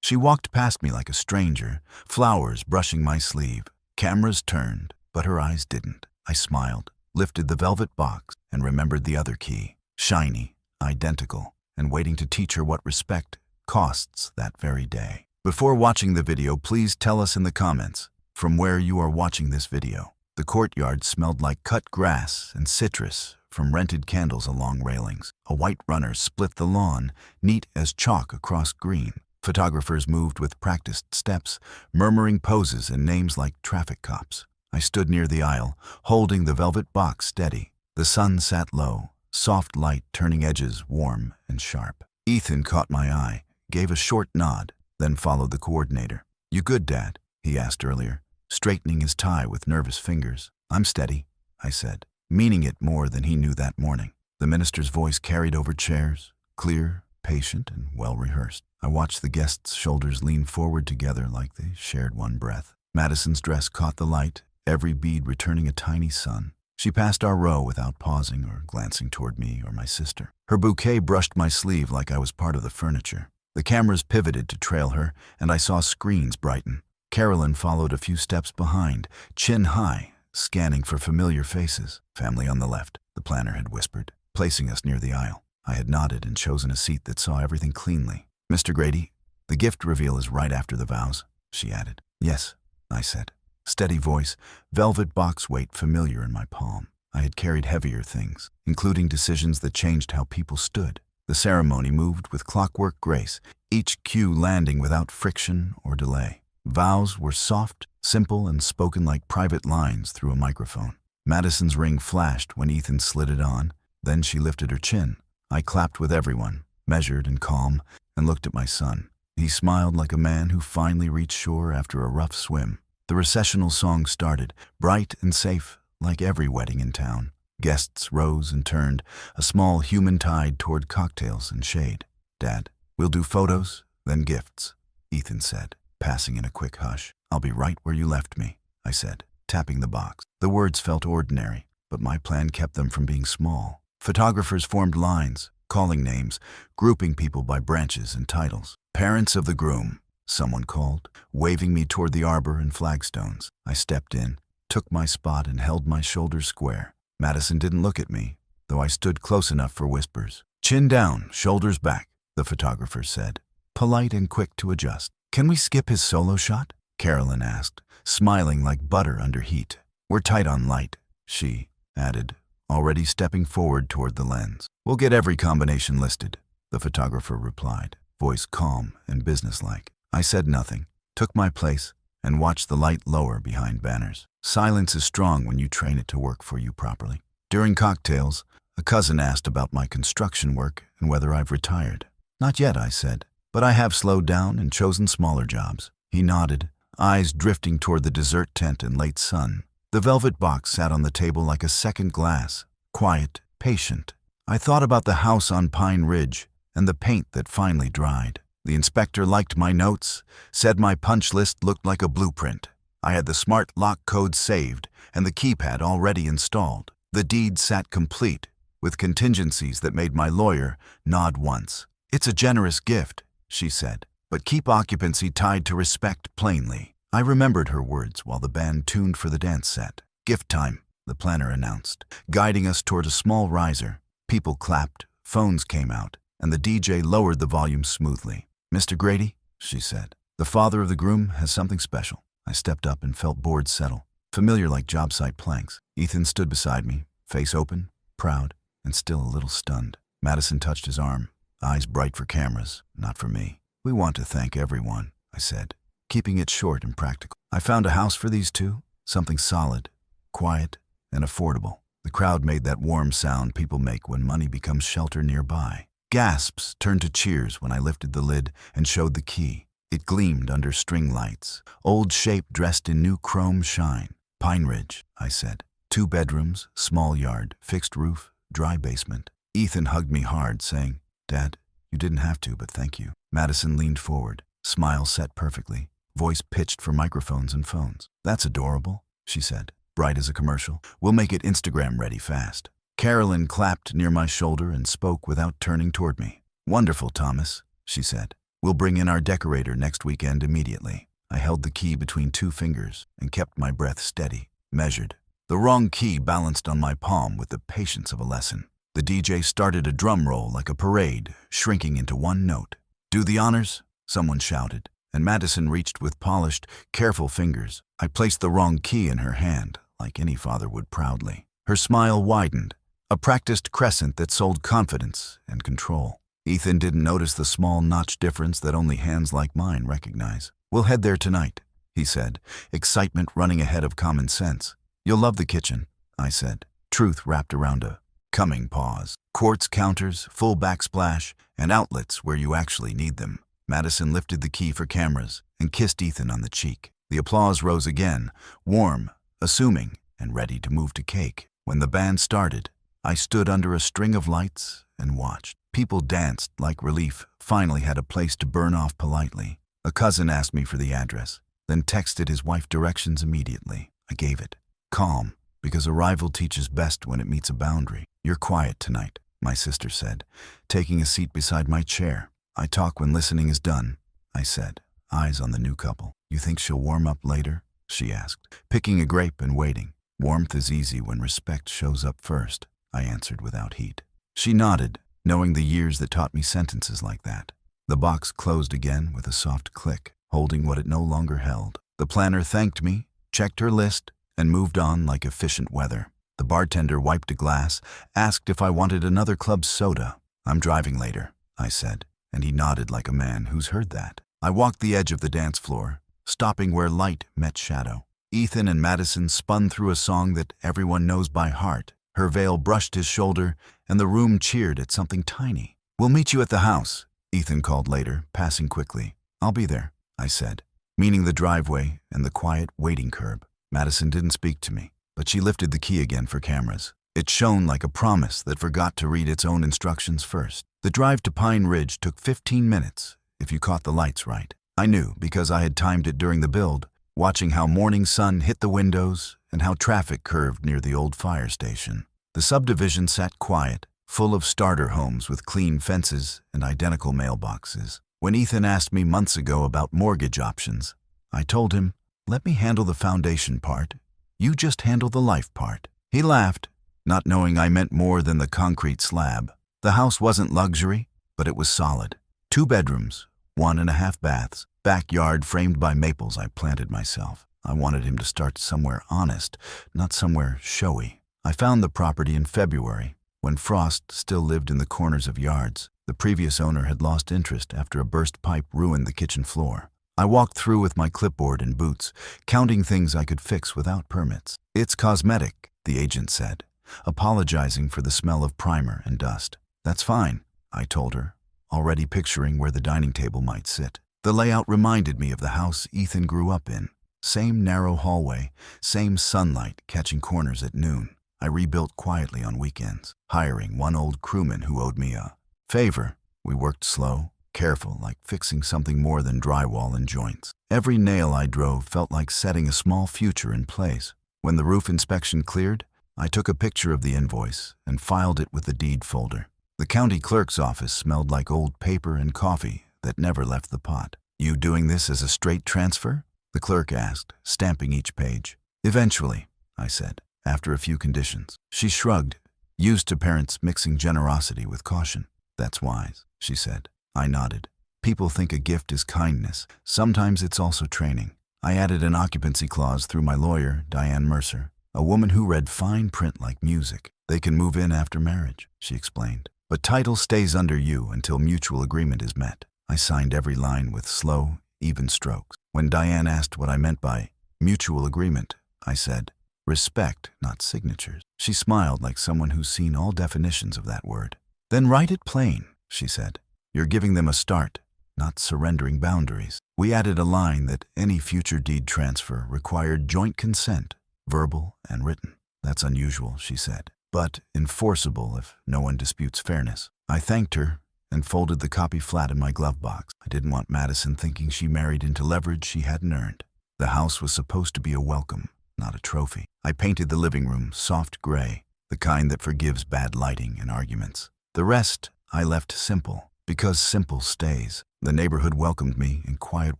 She walked past me like a stranger, flowers brushing my sleeve. Cameras turned, but her eyes didn't. I smiled, lifted the velvet box, and remembered the other key. Shiny, identical, and waiting to teach her what respect costs that very day. Before watching the video, please tell us in the comments from where you are watching this video. The courtyard smelled like cut grass and citrus from rented candles along railings. A white runner split the lawn, neat as chalk across green. Photographers moved with practiced steps, murmuring poses and names like traffic cops. I stood near the aisle, holding the velvet box steady. The sun sat low, soft light turning edges warm and sharp. Ethan caught my eye, gave a short nod, then followed the coordinator. "You good, Dad?" he asked earlier, straightening his tie with nervous fingers. "I'm steady," I said, meaning it more than he knew that morning. The minister's voice carried over chairs, clear, patient, and well-rehearsed. I watched the guests' shoulders lean forward together like they shared one breath. Madison's dress caught the light, every bead returning a tiny sun. She passed our row without pausing or glancing toward me or my sister. Her bouquet brushed my sleeve like I was part of the furniture. The cameras pivoted to trail her, and I saw screens brighten. Carolyn followed a few steps behind, chin high, scanning for familiar faces. "Family on the left," the planner had whispered, placing us near the aisle. I had nodded and chosen a seat that saw everything cleanly. "Mr. Grady, the gift reveal is right after the vows," she added. "Yes," I said. Steady voice, velvet box weight familiar in my palm. I had carried heavier things, including decisions that changed how people stood. The ceremony moved with clockwork grace, each cue landing without friction or delay. Vows were soft, simple, and spoken like private lines through a microphone. Madison's ring flashed when Ethan slid it on. Then she lifted her chin. I clapped with everyone, measured and calm, and looked at my son. He smiled like a man who finally reached shore after a rough swim. The recessional song started, bright and safe, like every wedding in town. Guests rose and turned, a small human tide toward cocktails and shade. "Dad, we'll do photos, then gifts," Ethan said, passing in a quick hush. "I'll be right where you left me," I said, tapping the box. The words felt ordinary, but my plan kept them from being small. Photographers formed lines, calling names, grouping people by branches and titles. "Parents of the groom," someone called, waving me toward the arbor and flagstones. I stepped in, took my spot, and held my shoulders square. Madison didn't look at me, though I stood close enough for whispers. "Chin down, shoulders back," the photographer said, polite and quick to adjust. "Can we skip his solo shot?" Carolyn asked, smiling like butter under heat. "We're tight on light," she added, already stepping forward toward the lens. "We'll get every combination listed," the photographer replied, voice calm and businesslike. I said nothing, took my place, and watched the light lower behind banners. Silence is strong when you train it to work for you properly. During cocktails, a cousin asked about my construction work and whether I've retired. "Not yet," I said, "but I have slowed down and chosen smaller jobs." He nodded, eyes drifting toward the dessert tent and late sun. The velvet box sat on the table like a second glass, quiet, patient. I thought about the house on Pine Ridge and the paint that finally dried. The inspector liked my notes, said my punch list looked like a blueprint. I had the smart lock code saved and the keypad already installed. The deed sat complete, with contingencies that made my lawyer nod once. "It's a generous gift," she said, "but keep occupancy tied to respect plainly." I remembered her words while the band tuned for the dance set. "Gift time," the planner announced, guiding us toward a small riser. People clapped, phones came out, and the DJ lowered the volume smoothly. "Mr. Grady," she said, "the father of the groom has something special." I stepped up and felt boards settle, familiar like job site planks. Ethan stood beside me, face open, proud, and still a little stunned. Madison touched his arm, eyes bright for cameras, not for me. "We want to thank everyone," I said, keeping it short and practical. "I found a house for these two, something solid, quiet, and affordable." The crowd made that warm sound people make when money becomes shelter nearby. Gasps turned to cheers when I lifted the lid and showed the key. It gleamed under string lights, old shape dressed in new chrome shine. "Pine Ridge," I said. 2 bedrooms, small yard, fixed roof, dry basement. Ethan hugged me hard, saying, "Dad, you didn't have to, but thank you." Madison leaned forward, smile set perfectly, voice pitched for microphones and phones. "That's adorable," she said, bright as a commercial. "We'll make it Instagram ready fast." Carolyn clapped near my shoulder and spoke without turning toward me. "Wonderful, Thomas," she said. We'll bring in our decorator next weekend immediately. I held the key between 2 fingers and kept my breath steady, measured. The wrong key balanced on my palm with the patience of a lesson. The DJ started a drum roll like a parade, shrinking into one note. "Do the honors," someone shouted, and Madison reached with polished, careful fingers. I placed the wrong key in her hand, like any father would proudly. Her smile widened, a practiced crescent that sold confidence and control. Ethan didn't notice the small notch difference that only hands like mine recognize. "We'll head there tonight," he said, excitement running ahead of common sense. "You'll love the kitchen," I said, truth wrapped around a coming pause. Quartz counters, full backsplash, and outlets where you actually need them. Madison lifted the key for cameras and kissed Ethan on the cheek. The applause rose again, warm, assuming, and ready to move to cake. When the band started, I stood under a string of lights and watched. People danced like relief finally had a place to burn off politely. A cousin asked me for the address, then texted his wife directions immediately. I gave it. Calm, because arrival teaches best when it meets a boundary. "You're quiet tonight," my sister said, taking a seat beside my chair. "I talk when listening is done," I said, eyes on the new couple. "You think she'll warm up later?" she asked, picking a grape and waiting. "Warmth is easy when respect shows up first," I answered without heat. She nodded, knowing the years that taught me sentences like that. The box closed again with a soft click, holding what it no longer held. The planner thanked me, checked her list, and moved on like efficient weather. The bartender wiped a glass, asked if I wanted another club soda. "I'm driving later," I said, and he nodded like a man who's heard that. I walked the edge of the dance floor, stopping where light met shadow. Ethan and Madison spun through a song that everyone knows by heart. Her veil brushed his shoulder, and the room cheered at something tiny. "We'll meet you at the house," Ethan called later, passing quickly. "I'll be there," I said, meaning the driveway and the quiet waiting curb. Madison didn't speak to me, but she lifted the key again for cameras. It shone like a promise that forgot to read its own instructions first. The drive to Pine Ridge took 15 minutes, if you caught the lights right. I knew because I had timed it during the build, watching how morning sun hit the windows and how traffic curved near the old fire station. The subdivision sat quiet, full of starter homes with clean fences and identical mailboxes. When Ethan asked me months ago about mortgage options, I told him, "Let me handle the foundation part. You just handle the life part." He laughed, not knowing I meant more than the concrete slab. The house wasn't luxury, but it was solid. 2 bedrooms, 1.5 baths, backyard framed by maples I planted myself. I wanted him to start somewhere honest, not somewhere showy. I found the property in February, when frost still lived in the corners of yards. The previous owner had lost interest after a burst pipe ruined the kitchen floor. I walked through with my clipboard and boots, counting things I could fix without permits. "It's cosmetic," the agent said, apologizing for the smell of primer and dust. "That's fine," I told her, already picturing where the dining table might sit. The layout reminded me of the house Ethan grew up in. Same narrow hallway, same sunlight catching corners at noon. I rebuilt quietly on weekends, hiring one old crewman who owed me a favor. We worked slow, careful, like fixing something more than drywall and joints. Every nail I drove felt like setting a small future in place. When the roof inspection cleared, I took a picture of the invoice and filed it with the deed folder. The county clerk's office smelled like old paper and coffee that never left the pot. "You doing this as a straight transfer?" the clerk asked, stamping each page. "Eventually," I said, after a few conditions. She shrugged, used to parents mixing generosity with caution. "That's wise," she said. I nodded. People think a gift is kindness. Sometimes it's also training. I added an occupancy clause through my lawyer, Diane Mercer, a woman who read fine print like music. "They can move in after marriage," she explained. "But title stays under you until mutual agreement is met." I signed every line with slow, even strokes. When Diane asked what I meant by mutual agreement, I said, "Respect, not signatures." She smiled like someone who's seen all definitions of that word. "Then write it plain," she said. "You're giving them a start, not surrendering boundaries." We added a line that any future deed transfer required joint consent, verbal and written. "That's unusual," she said, "but enforceable if no one disputes fairness." I thanked her and folded the copy flat in my glove box. I didn't want Madison thinking she married into leverage she hadn't earned. The house was supposed to be a welcome, not a trophy. I painted the living room soft gray, the kind that forgives bad lighting and arguments. The rest I left simple. Because simple stays. The neighborhood welcomed me in quiet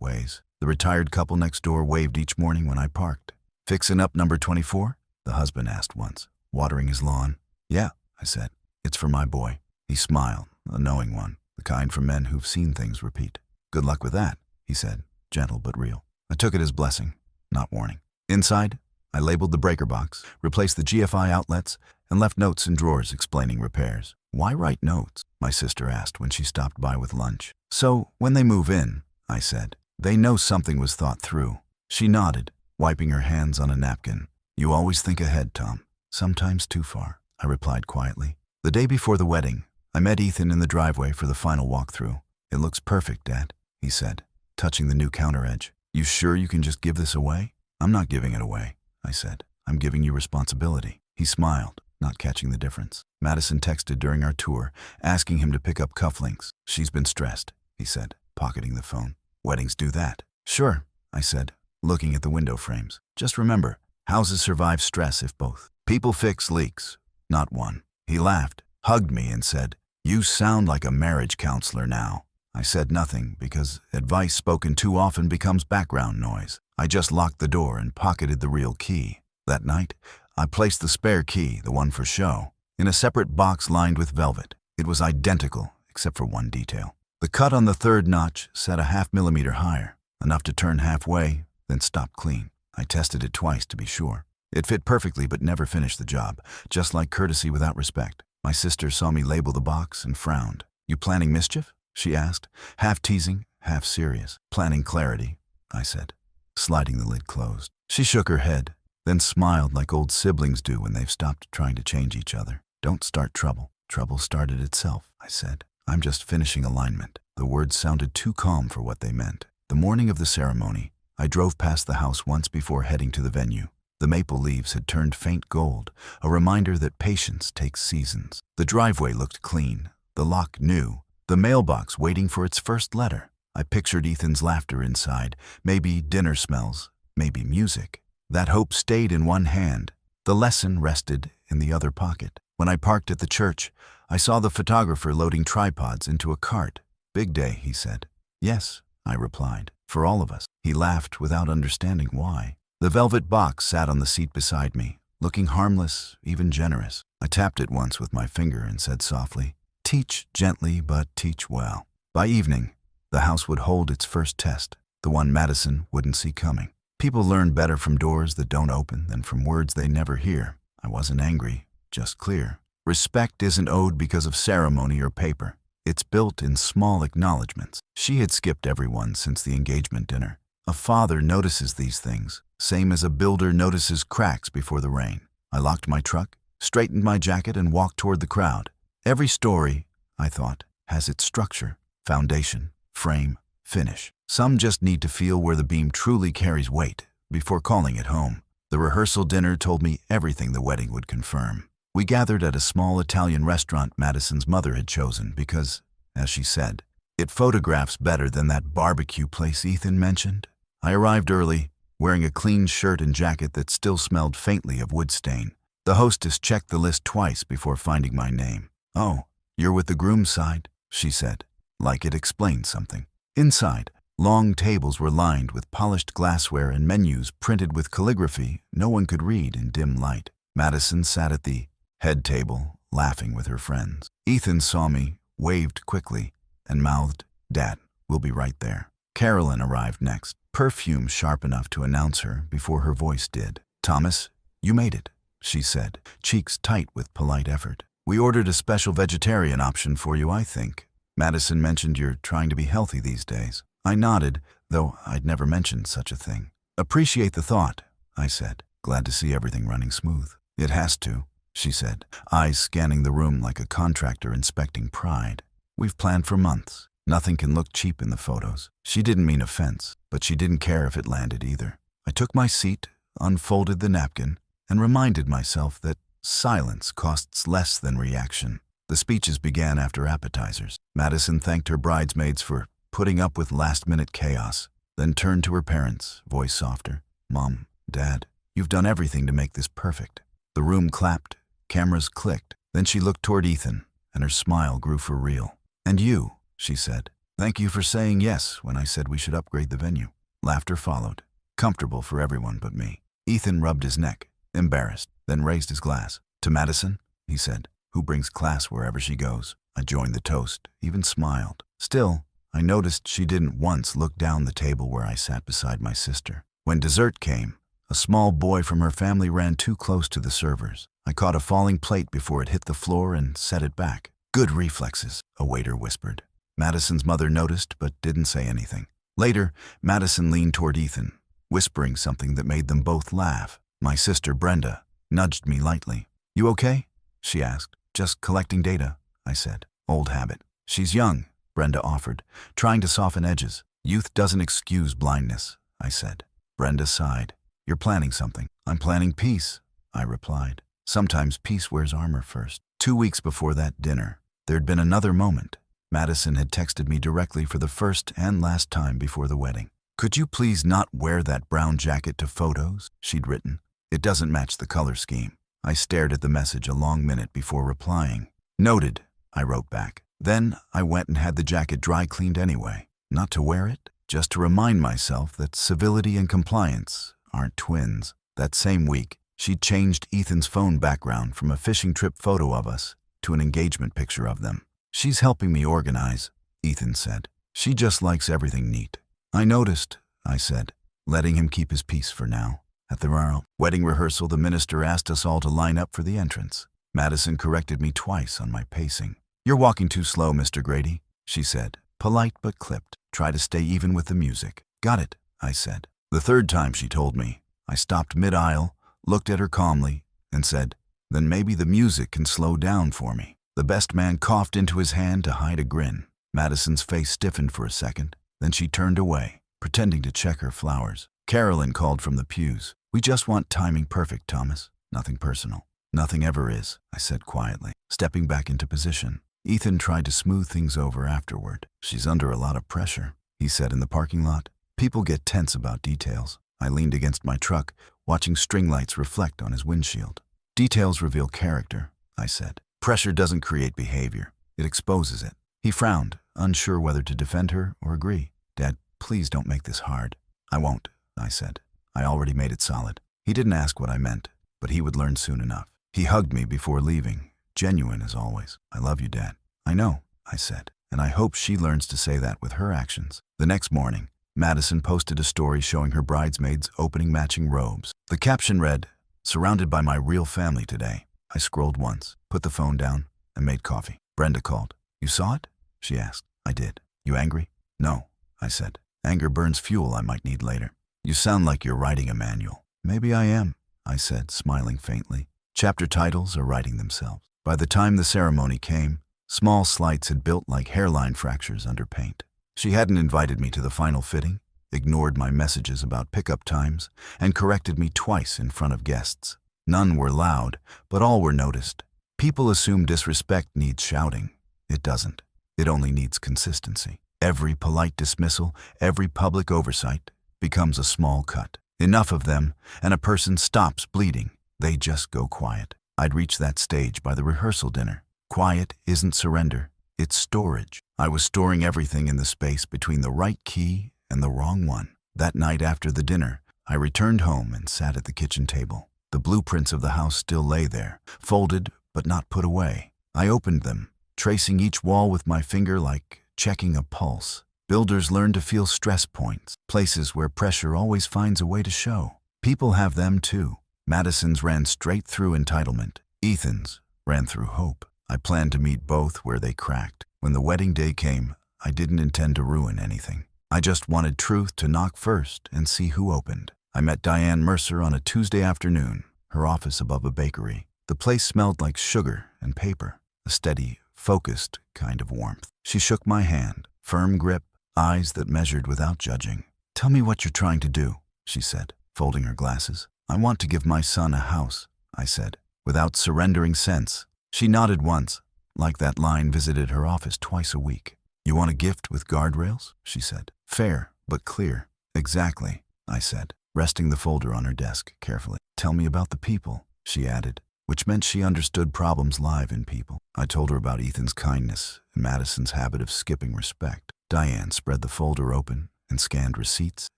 ways. The retired couple next door waved each morning when I parked. "Fixin' up number 24? The husband asked once, watering his lawn. "Yeah," I said. "It's for my boy." He smiled, a knowing one, the kind for men who've seen things repeat. "Good luck with that," he said, gentle but real. I took it as blessing, not warning. Inside, I labeled the breaker box, replaced the GFI outlets, and left notes in drawers explaining repairs. "Why write notes?" my sister asked when she stopped by with lunch. "So, when they move in," I said, "they know something was thought through." She nodded, wiping her hands on a napkin. "You always think ahead, Tom. Sometimes too far," I replied quietly. The day before the wedding, I met Ethan in the driveway for the final walkthrough. "It looks perfect, Dad," he said, touching the new counter edge. "You sure you can just give this away?" "I'm not giving it away," I said. "I'm giving you responsibility." He smiled, not catching the difference. Madison texted during our tour, asking him to pick up cufflinks. "She's been stressed," he said, pocketing the phone. "Weddings do that." "Sure," I said, looking at the window frames. "Just remember, houses survive stress if both people fix leaks, not one." He laughed, hugged me, and said, "You sound like a marriage counselor now." I said nothing because advice spoken too often becomes background noise. I just locked the door and pocketed the real key. That night, I placed the spare key, the one for show, in a separate box lined with velvet. It was identical, except for one detail. The cut on the third notch sat a half-millimeter higher, enough to turn halfway, then stop clean. I tested it twice to be sure. It fit perfectly but never finished the job, just like courtesy without respect. My sister saw me label the box and frowned. "You planning mischief?" she asked, half teasing, half serious. "Planning clarity," I said, sliding the lid closed. She shook her head, then smiled like old siblings do when they've stopped trying to change each other. "Don't start trouble. Trouble started itself," I said. "I'm just finishing alignment." The words sounded too calm for what they meant. The morning of the ceremony, I drove past the house once before heading to the venue. The maple leaves had turned faint gold, a reminder that patience takes seasons. The driveway looked clean, the lock new, the mailbox waiting for its first letter. I pictured Ethan's laughter inside, maybe dinner smells, maybe music. That hope stayed in one hand. The lesson rested in the other pocket. When I parked at the church, I saw the photographer loading tripods into a cart. "Big day," he said. "Yes," I replied, "for all of us." He laughed without understanding why. The velvet box sat on the seat beside me, looking harmless, even generous. I tapped it once with my finger and said softly, "Teach gently, but teach well." By evening, the house would hold its first test, the one Madison wouldn't see coming. People learn better from doors that don't open than from words they never hear. I wasn't angry, just clear. Respect isn't owed because of ceremony or paper. It's built in small acknowledgments. She had skipped everyone since the engagement dinner. A father notices these things, same as a builder notices cracks before the rain. I locked my truck, straightened my jacket, and walked toward the crowd. Every story, I thought, has its structure, foundation, frame, finish. Some just need to feel where the beam truly carries weight before calling it home. The rehearsal dinner told me everything the wedding would confirm. We gathered at a small Italian restaurant Madison's mother had chosen because, as she said, "It photographs better than that barbecue place Ethan mentioned." I arrived early, wearing a clean shirt and jacket that still smelled faintly of wood stain. The hostess checked the list twice before finding my name. "Oh, you're with the groom's side," she said, like it explained something. Inside, long tables were lined with polished glassware and menus printed with calligraphy no one could read in dim light. Madison sat at the head table, laughing with her friends. Ethan saw me, waved quickly, and mouthed, "Dad, we'll be right there." Carolyn arrived next, perfume sharp enough to announce her before her voice did. "Thomas, you made it," she said, cheeks tight with polite effort. "We ordered a special vegetarian option for you, I think. Madison mentioned you're trying to be healthy these days." I nodded, though I'd never mentioned such a thing. "Appreciate the thought," I said, glad to see everything running smooth. "It has to," she said, eyes scanning the room like a contractor inspecting pride. "We've planned for months. Nothing can look cheap in the photos." She didn't mean offense, but she didn't care if it landed either. I took my seat, unfolded the napkin, and reminded myself that silence costs less than reaction. The speeches began after appetizers. Madison thanked her bridesmaids for putting up with last-minute chaos, then turned to her parents, voice softer. "Mom, Dad, you've done everything to make this perfect." The room clapped, cameras clicked. Then she looked toward Ethan, and her smile grew for real. "And you," she said. Thank you for saying yes when I said we should upgrade the venue. Laughter followed, comfortable for everyone but me. Ethan rubbed his neck, embarrassed, then raised his glass. To Madison, he said, who brings class wherever she goes. I joined the toast, even smiled. Still, I noticed she didn't once look down the table where I sat beside my sister. When dessert came, a small boy from her family ran too close to the servers. I caught a falling plate before it hit the floor and set it back. Good reflexes, a waiter whispered. Madison's mother noticed but didn't say anything. Later, Madison leaned toward Ethan, whispering something that made them both laugh. My sister, Brenda, nudged me lightly. You okay? She asked. Just collecting data, I said. Old habit. She's young, Brenda offered, trying to soften edges. Youth doesn't excuse blindness, I said. Brenda sighed. You're planning something. I'm planning peace, I replied. Sometimes peace wears armor first. 2 weeks before that dinner, there'd been another moment. Madison had texted me directly for the first and last time before the wedding. Could you please not wear that brown jacket to photos? She'd written. It doesn't match the color scheme. I stared at the message a long minute before replying. Noted, I wrote back. Then I went and had the jacket dry cleaned anyway. Not to wear it, just to remind myself that civility and compliance aren't twins. That same week, she'd changed Ethan's phone background from a fishing trip photo of us to an engagement picture of them. She's helping me organize, Ethan said. She just likes everything neat. I noticed, I said, letting him keep his peace for now. At the wedding rehearsal, the minister asked us all to line up for the entrance. Madison corrected me twice on my pacing. You're walking too slow, Mr. Grady, she said, polite but clipped. Try to stay even with the music. Got it, I said. The third time she told me, I stopped mid-aisle, looked at her calmly, and said, then maybe the music can slow down for me. The best man coughed into his hand to hide a grin. Madison's face stiffened for a second. Then she turned away, pretending to check her flowers. Carolyn called from the pews. We just want timing perfect, Thomas. Nothing personal. Nothing ever is, I said quietly, stepping back into position. Ethan tried to smooth things over afterward. She's under a lot of pressure, he said in the parking lot. People get tense about details. I leaned against my truck, watching string lights reflect on his windshield. Details reveal character, I said. Pressure doesn't create behavior. It exposes it. He frowned, unsure whether to defend her or agree. Dad, please don't make this hard. I won't, I said. I already made it solid. He didn't ask what I meant, but he would learn soon enough. He hugged me before leaving, genuine as always. I love you, Dad. I know, I said, and I hope she learns to say that with her actions. The next morning, Madison posted a story showing her bridesmaids opening matching robes. The caption read, surrounded by my real family today. I scrolled once, put the phone down, and made coffee. Brenda called. You saw it? She asked. I did. You angry? No, I said. Anger burns fuel I might need later. You sound like you're writing a manual. Maybe I am, I said, smiling faintly. Chapter titles are writing themselves. By the time the ceremony came, small slights had built like hairline fractures under paint. She hadn't invited me to the final fitting, ignored my messages about pickup times, and corrected me twice in front of guests. None were loud, but all were noticed. People assume disrespect needs shouting. It doesn't. It only needs consistency. Every polite dismissal, every public oversight becomes a small cut. Enough of them, and a person stops bleeding. They just go quiet. I'd reached that stage by the rehearsal dinner. Quiet isn't surrender. It's storage. I was storing everything in the space between the right key and the wrong one. That night after the dinner, I returned home and sat at the kitchen table. The blueprints of the house still lay there, folded but not put away. I opened them, tracing each wall with my finger like checking a pulse. Builders learn to feel stress points, places where pressure always finds a way to show. People have them too. Madison's ran straight through entitlement. Ethan's ran through hope. I planned to meet both where they cracked. When the wedding day came, I didn't intend to ruin anything. I just wanted truth to knock first and see who opened. I met Diane Mercer on a Tuesday afternoon, her office above a bakery. The place smelled like sugar and paper, a steady, focused kind of warmth. She shook my hand, firm grip, eyes that measured without judging. Tell me what you're trying to do, she said, folding her glasses. I want to give my son a house, I said, without surrendering cents. She nodded once, like that line visited her office twice a week. You want a gift with guardrails? She said. Fair, but clear. Exactly, I said, resting the folder on her desk carefully. Tell me about the people, she added. which meant she understood problems live in people. I told her about Ethan's kindness and Madison's habit of skipping respect. Diane spread the folder open and scanned receipts,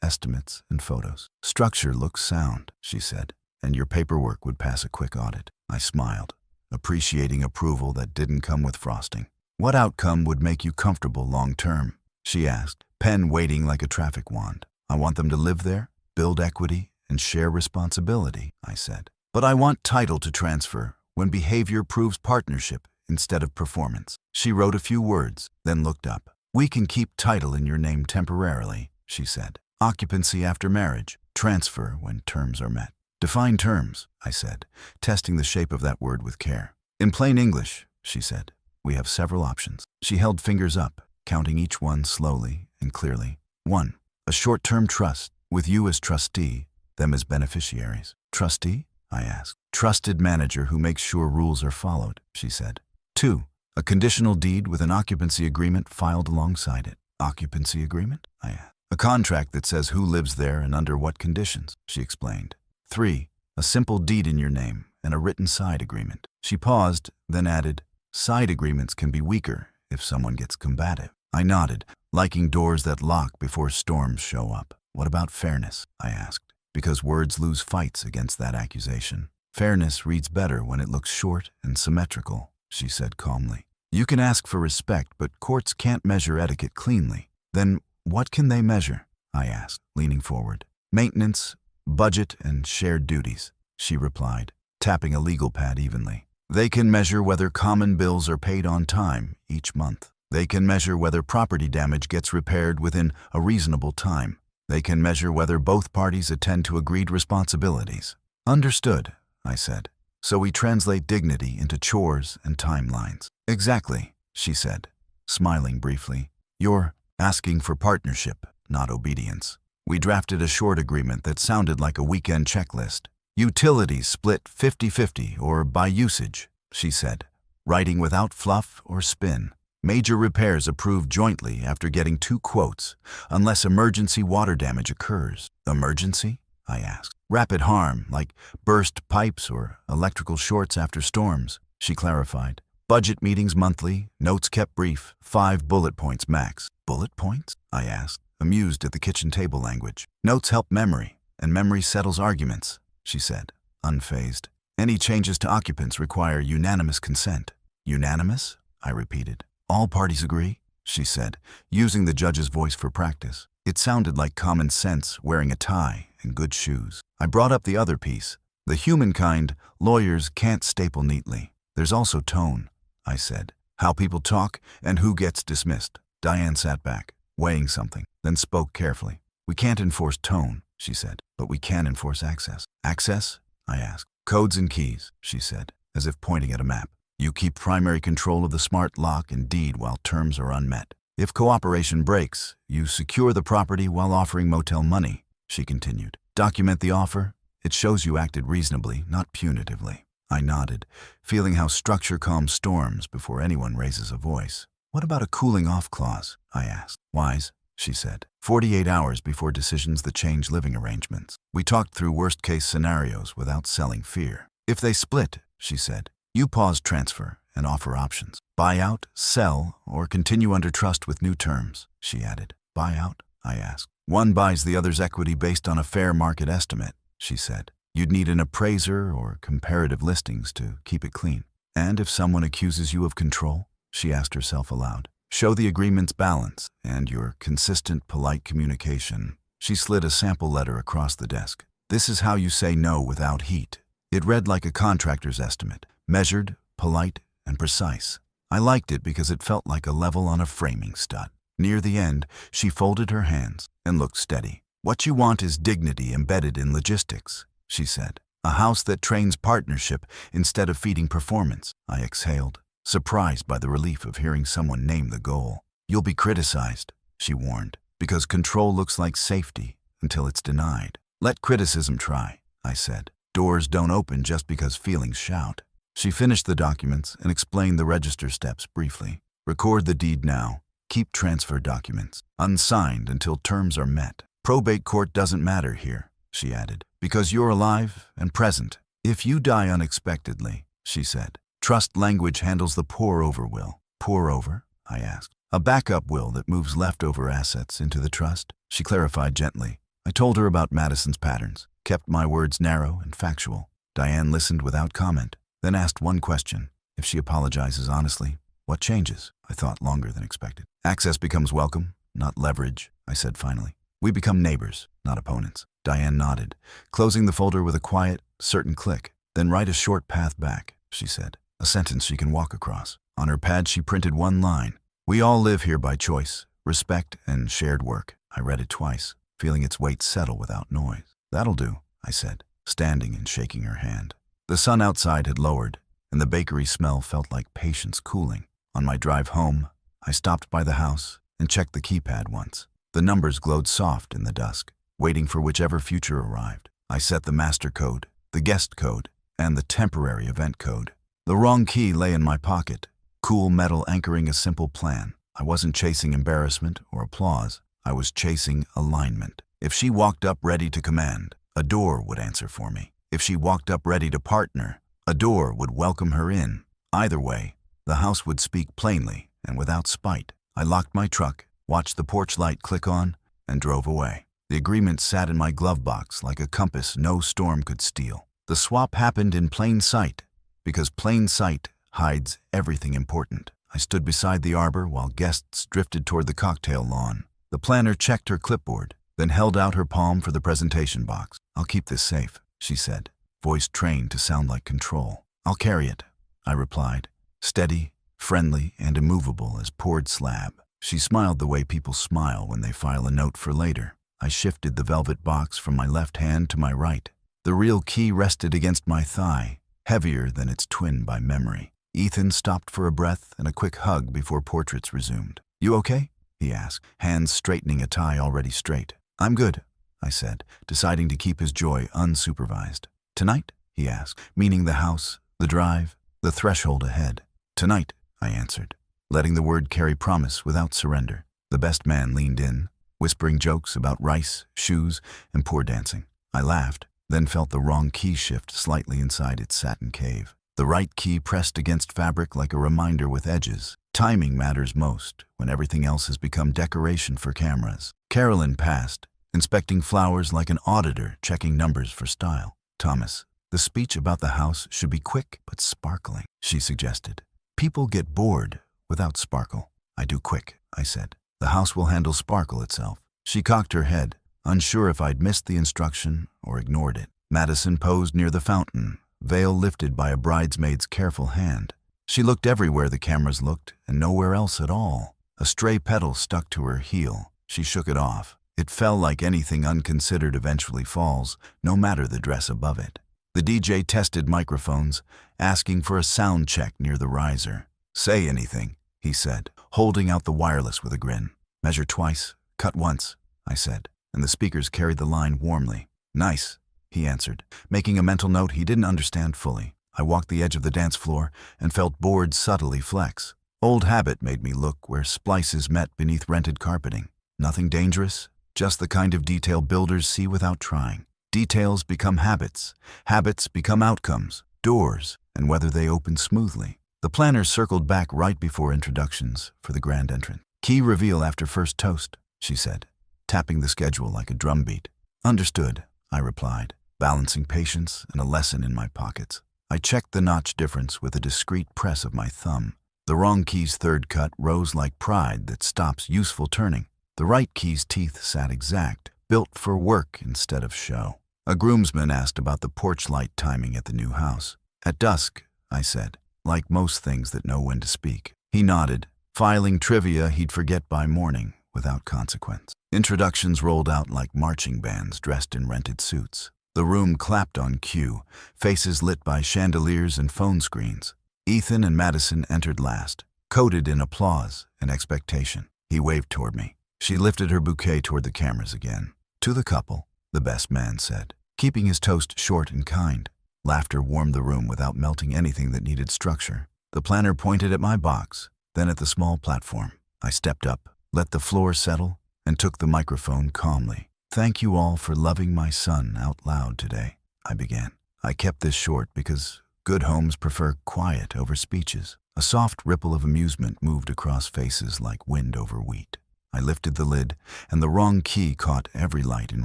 estimates, and photos. "Structure looks sound," she said, "and your paperwork would pass a quick audit." I smiled, appreciating approval that didn't come with frosting. "What outcome would make you comfortable long-term?" she asked, pen waiting like a traffic wand. "I want them to live there, build equity, and share responsibility," I said. "But I want title to transfer when behavior proves partnership instead of performance." She wrote a few words, then looked up. "We can keep title in your name temporarily," she said. "Occupancy after marriage, transfer when terms are met." "Define terms," I said, testing the shape of that word with care. "In plain English," she said, "we have several options." She held fingers up, counting each one slowly and clearly. 1. A short-term trust, with you as trustee, them as beneficiaries. "Trustee?" I asked. "Trusted manager who makes sure rules are followed," she said. 2. A conditional deed with an occupancy agreement filed alongside it. "Occupancy agreement?" I asked. "A contract that says who lives there and under what conditions," she explained. 3. A simple deed in your name and a written side agreement. She paused, then added, "Side agreements can be weaker if someone gets combative." I nodded, liking doors that lock before storms show up. "What about fairness?" I asked, because words lose fights against that accusation. "Fairness reads better when it looks short and symmetrical," she said calmly. "You can ask for respect, but courts can't measure etiquette cleanly." "Then what can they measure?" I asked, leaning forward. "Maintenance, budget, and shared duties," she replied, tapping a legal pad evenly. "They can measure whether common bills are paid on time each month. They can measure whether property damage gets repaired within a reasonable time. They can measure whether both parties attend to agreed responsibilities." "Understood," I said. "So we translate dignity into chores and timelines." "Exactly," she said, smiling briefly. "You're asking for partnership, not obedience." We drafted a short agreement that sounded like a weekend checklist. "Utilities split 50-50 or by usage," she said, writing without fluff or spin. "Major repairs approved jointly after getting 2 quotes, unless emergency water damage occurs." "Emergency?" I asked. "Rapid harm, like burst pipes or electrical shorts after storms," she clarified. "Budget meetings monthly, notes kept brief, 5 bullet points max." "Bullet points?" I asked, amused at the kitchen table language. "Notes help memory, and memory settles arguments," she said, unfazed. "Any changes to occupants require unanimous consent." "Unanimous?" I repeated. "All parties agree?" she said, using the judge's voice for practice. It sounded like common sense, wearing a tie and good shoes. I brought up the other piece. "The human kind, lawyers can't staple neatly. There's also tone," I said. "How people talk and who gets dismissed." Diane sat back, weighing something, then spoke carefully. "We can't enforce tone," she said, "but we can enforce access." "Access?" I asked. "Codes and keys," she said, as if pointing at a map. "You keep primary control of the smart lock and deed while terms are unmet. If cooperation breaks, you secure the property while offering motel money," she continued. "Document the offer. It shows you acted reasonably, not punitively." I nodded, feeling how structure calms storms before anyone raises a voice. "What about a cooling-off clause?" I asked. "Wise," she said. 48 hours before decisions that change living arrangements. We talked through worst-case scenarios without selling fear. "If they split," she said, "you pause transfer and offer options. Buy out, sell, or continue under trust with new terms," she added. "Buy out?" I asked. "One buys the other's equity based on a fair market estimate," she said. "You'd need an appraiser or comparative listings to keep it clean." "And if someone accuses you of control?" she asked herself aloud. "Show the agreement's balance and your consistent, polite communication." She slid a sample letter across the desk. "This is how you say no without heat." It read like a contractor's estimate, measured, polite, and precise. I liked it because it felt like a level on a framing stud. Near the end, she folded her hands and looked steady. "What you want is dignity embedded in logistics," she said. "A house that trains partnership instead of feeding performance." I exhaled, surprised by the relief of hearing someone name the goal. "You'll be criticized," she warned, "because control looks like safety until it's denied." "Let criticism try," I said. "Doors don't open just because feelings shout." She finished the documents and explained the register steps briefly. "Record the deed now. Keep transfer documents unsigned until terms are met. Probate court doesn't matter here," she added, "because you're alive and present If you die unexpectedly, she said. Trust language handles the pour-over will. Pour-over? I asked. A backup will that moves leftover assets into the trust, she clarified gently. I told her about Madison's patterns, kept my words narrow and factual. Diane listened without comment, then asked one question. If she apologizes honestly, what changes? I thought longer than expected. Access becomes welcome, not leverage, I said finally. We become neighbors, not opponents. Diane nodded, closing the folder with a quiet, certain click. Then write a short path back, she said. A sentence she can walk across. On her pad she printed one line. We all live here by choice, respect, and shared work. I read it twice, feeling its weight settle without noise. That'll do, I said, standing and shaking her hand. The sun outside had lowered, and the bakery smell felt like patience cooling. On my drive home, I stopped by the house and checked the keypad once. The numbers glowed soft in the dusk, waiting for whichever future arrived. I set the master code, the guest code, and the temporary event code. The wrong key lay in my pocket, cool metal anchoring a simple plan. I wasn't chasing embarrassment or applause. I was chasing alignment. If she walked up ready to command, a door would answer for me. If she walked up ready to partner, a door would welcome her in. Either way, the house would speak plainly and without spite. I locked my truck, watched the porch light click on, and drove away. The agreement sat in my glove box like a compass no storm could steal. The swap happened in plain sight, because plain sight hides everything important. I stood beside the arbor while guests drifted toward the cocktail lawn. The planner checked her clipboard, then held out her palm for the presentation box. I'll keep this safe, she said, voice trained to sound like control. I'll carry it, I replied, steady, friendly, and immovable as poured slab. She smiled the way people smile when they file a note for later. I shifted the velvet box from my left hand to my right. The real key rested against my thigh, heavier than its twin by memory. Ethan stopped for a breath and a quick hug before portraits resumed. You okay? He asked, hands straightening a tie already straight. I'm good, I said, deciding to keep his joy unsupervised. Tonight? He asked, meaning the house, the drive, the threshold ahead. Tonight, I answered, letting the word carry promise without surrender. The best man leaned in, whispering jokes about rice, shoes, and poor dancing. I laughed, then felt the wrong key shift slightly inside its satin cave. The right key pressed against fabric like a reminder with edges. Timing matters most when everything else has become decoration for cameras. Carolyn passed, inspecting flowers like an auditor checking numbers for style. Thomas, the speech about the house should be quick but sparkling, she suggested. People get bored without sparkle. I do quick, I said. The house will handle sparkle itself. She cocked her head, unsure if I'd missed the instruction or ignored it. Madison posed near the fountain, veil lifted by a bridesmaid's careful hand. She looked everywhere the cameras looked and nowhere else at all. A stray petal stuck to her heel. She shook it off. It fell like anything unconsidered eventually falls, no matter the dress above it. The DJ tested microphones, asking for a sound check near the riser. Say anything, he said, holding out the wireless with a grin. Measure twice, cut once, I said, and the speakers carried the line warmly. Nice, he answered, making a mental note he didn't understand fully. I walked the edge of the dance floor and felt boards subtly flex. Old habit made me look where splices met beneath rented carpeting. Nothing dangerous, just the kind of detail builders see without trying. Details become habits. Habits become outcomes, doors, and whether they open smoothly. The planner circled back right before introductions for the grand entrance. Key reveal after first toast, she said, tapping the schedule like a drumbeat. Understood, I replied, balancing patience and a lesson in my pockets. I checked the notch difference with a discreet press of my thumb. The wrong key's third cut rose like pride that stops useful turning. The right key's teeth sat exact, built for work instead of show. A groomsman asked about the porch light timing at the new house. At dusk, I said, like most things that know when to speak. He nodded, filing trivia he'd forget by morning without consequence. Introductions rolled out like marching bands dressed in rented suits. The room clapped on cue, faces lit by chandeliers and phone screens. Ethan and Madison entered last, coated in applause and expectation. He waved toward me. She lifted her bouquet toward the cameras again. To the couple, the best man said, keeping his toast short and kind. Laughter warmed the room without melting anything that needed structure. The planner pointed at my box, then at the small platform. I stepped up, let the floor settle, and took the microphone calmly. Thank you all for loving my son out loud today, I began. I kept this short because good homes prefer quiet over speeches. A soft ripple of amusement moved across faces like wind over wheat. I lifted the lid, and the wrong key caught every light in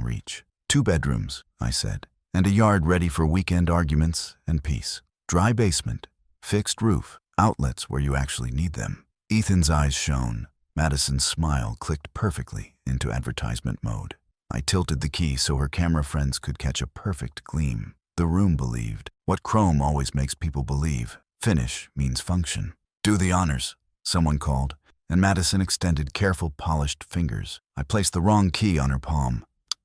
reach. 2 bedrooms, I said, and a yard ready for weekend arguments and peace. Dry basement, fixed roof, outlets where you actually need them. Ethan's eyes shone. Madison's smile clicked perfectly into advertisement mode. I tilted the key so her camera friends could catch a perfect gleam. The room believed. What Chrome always makes people believe. Finish means function. Do the honors, someone called, and Madison extended careful, polished fingers. I placed the wrong key on her palm,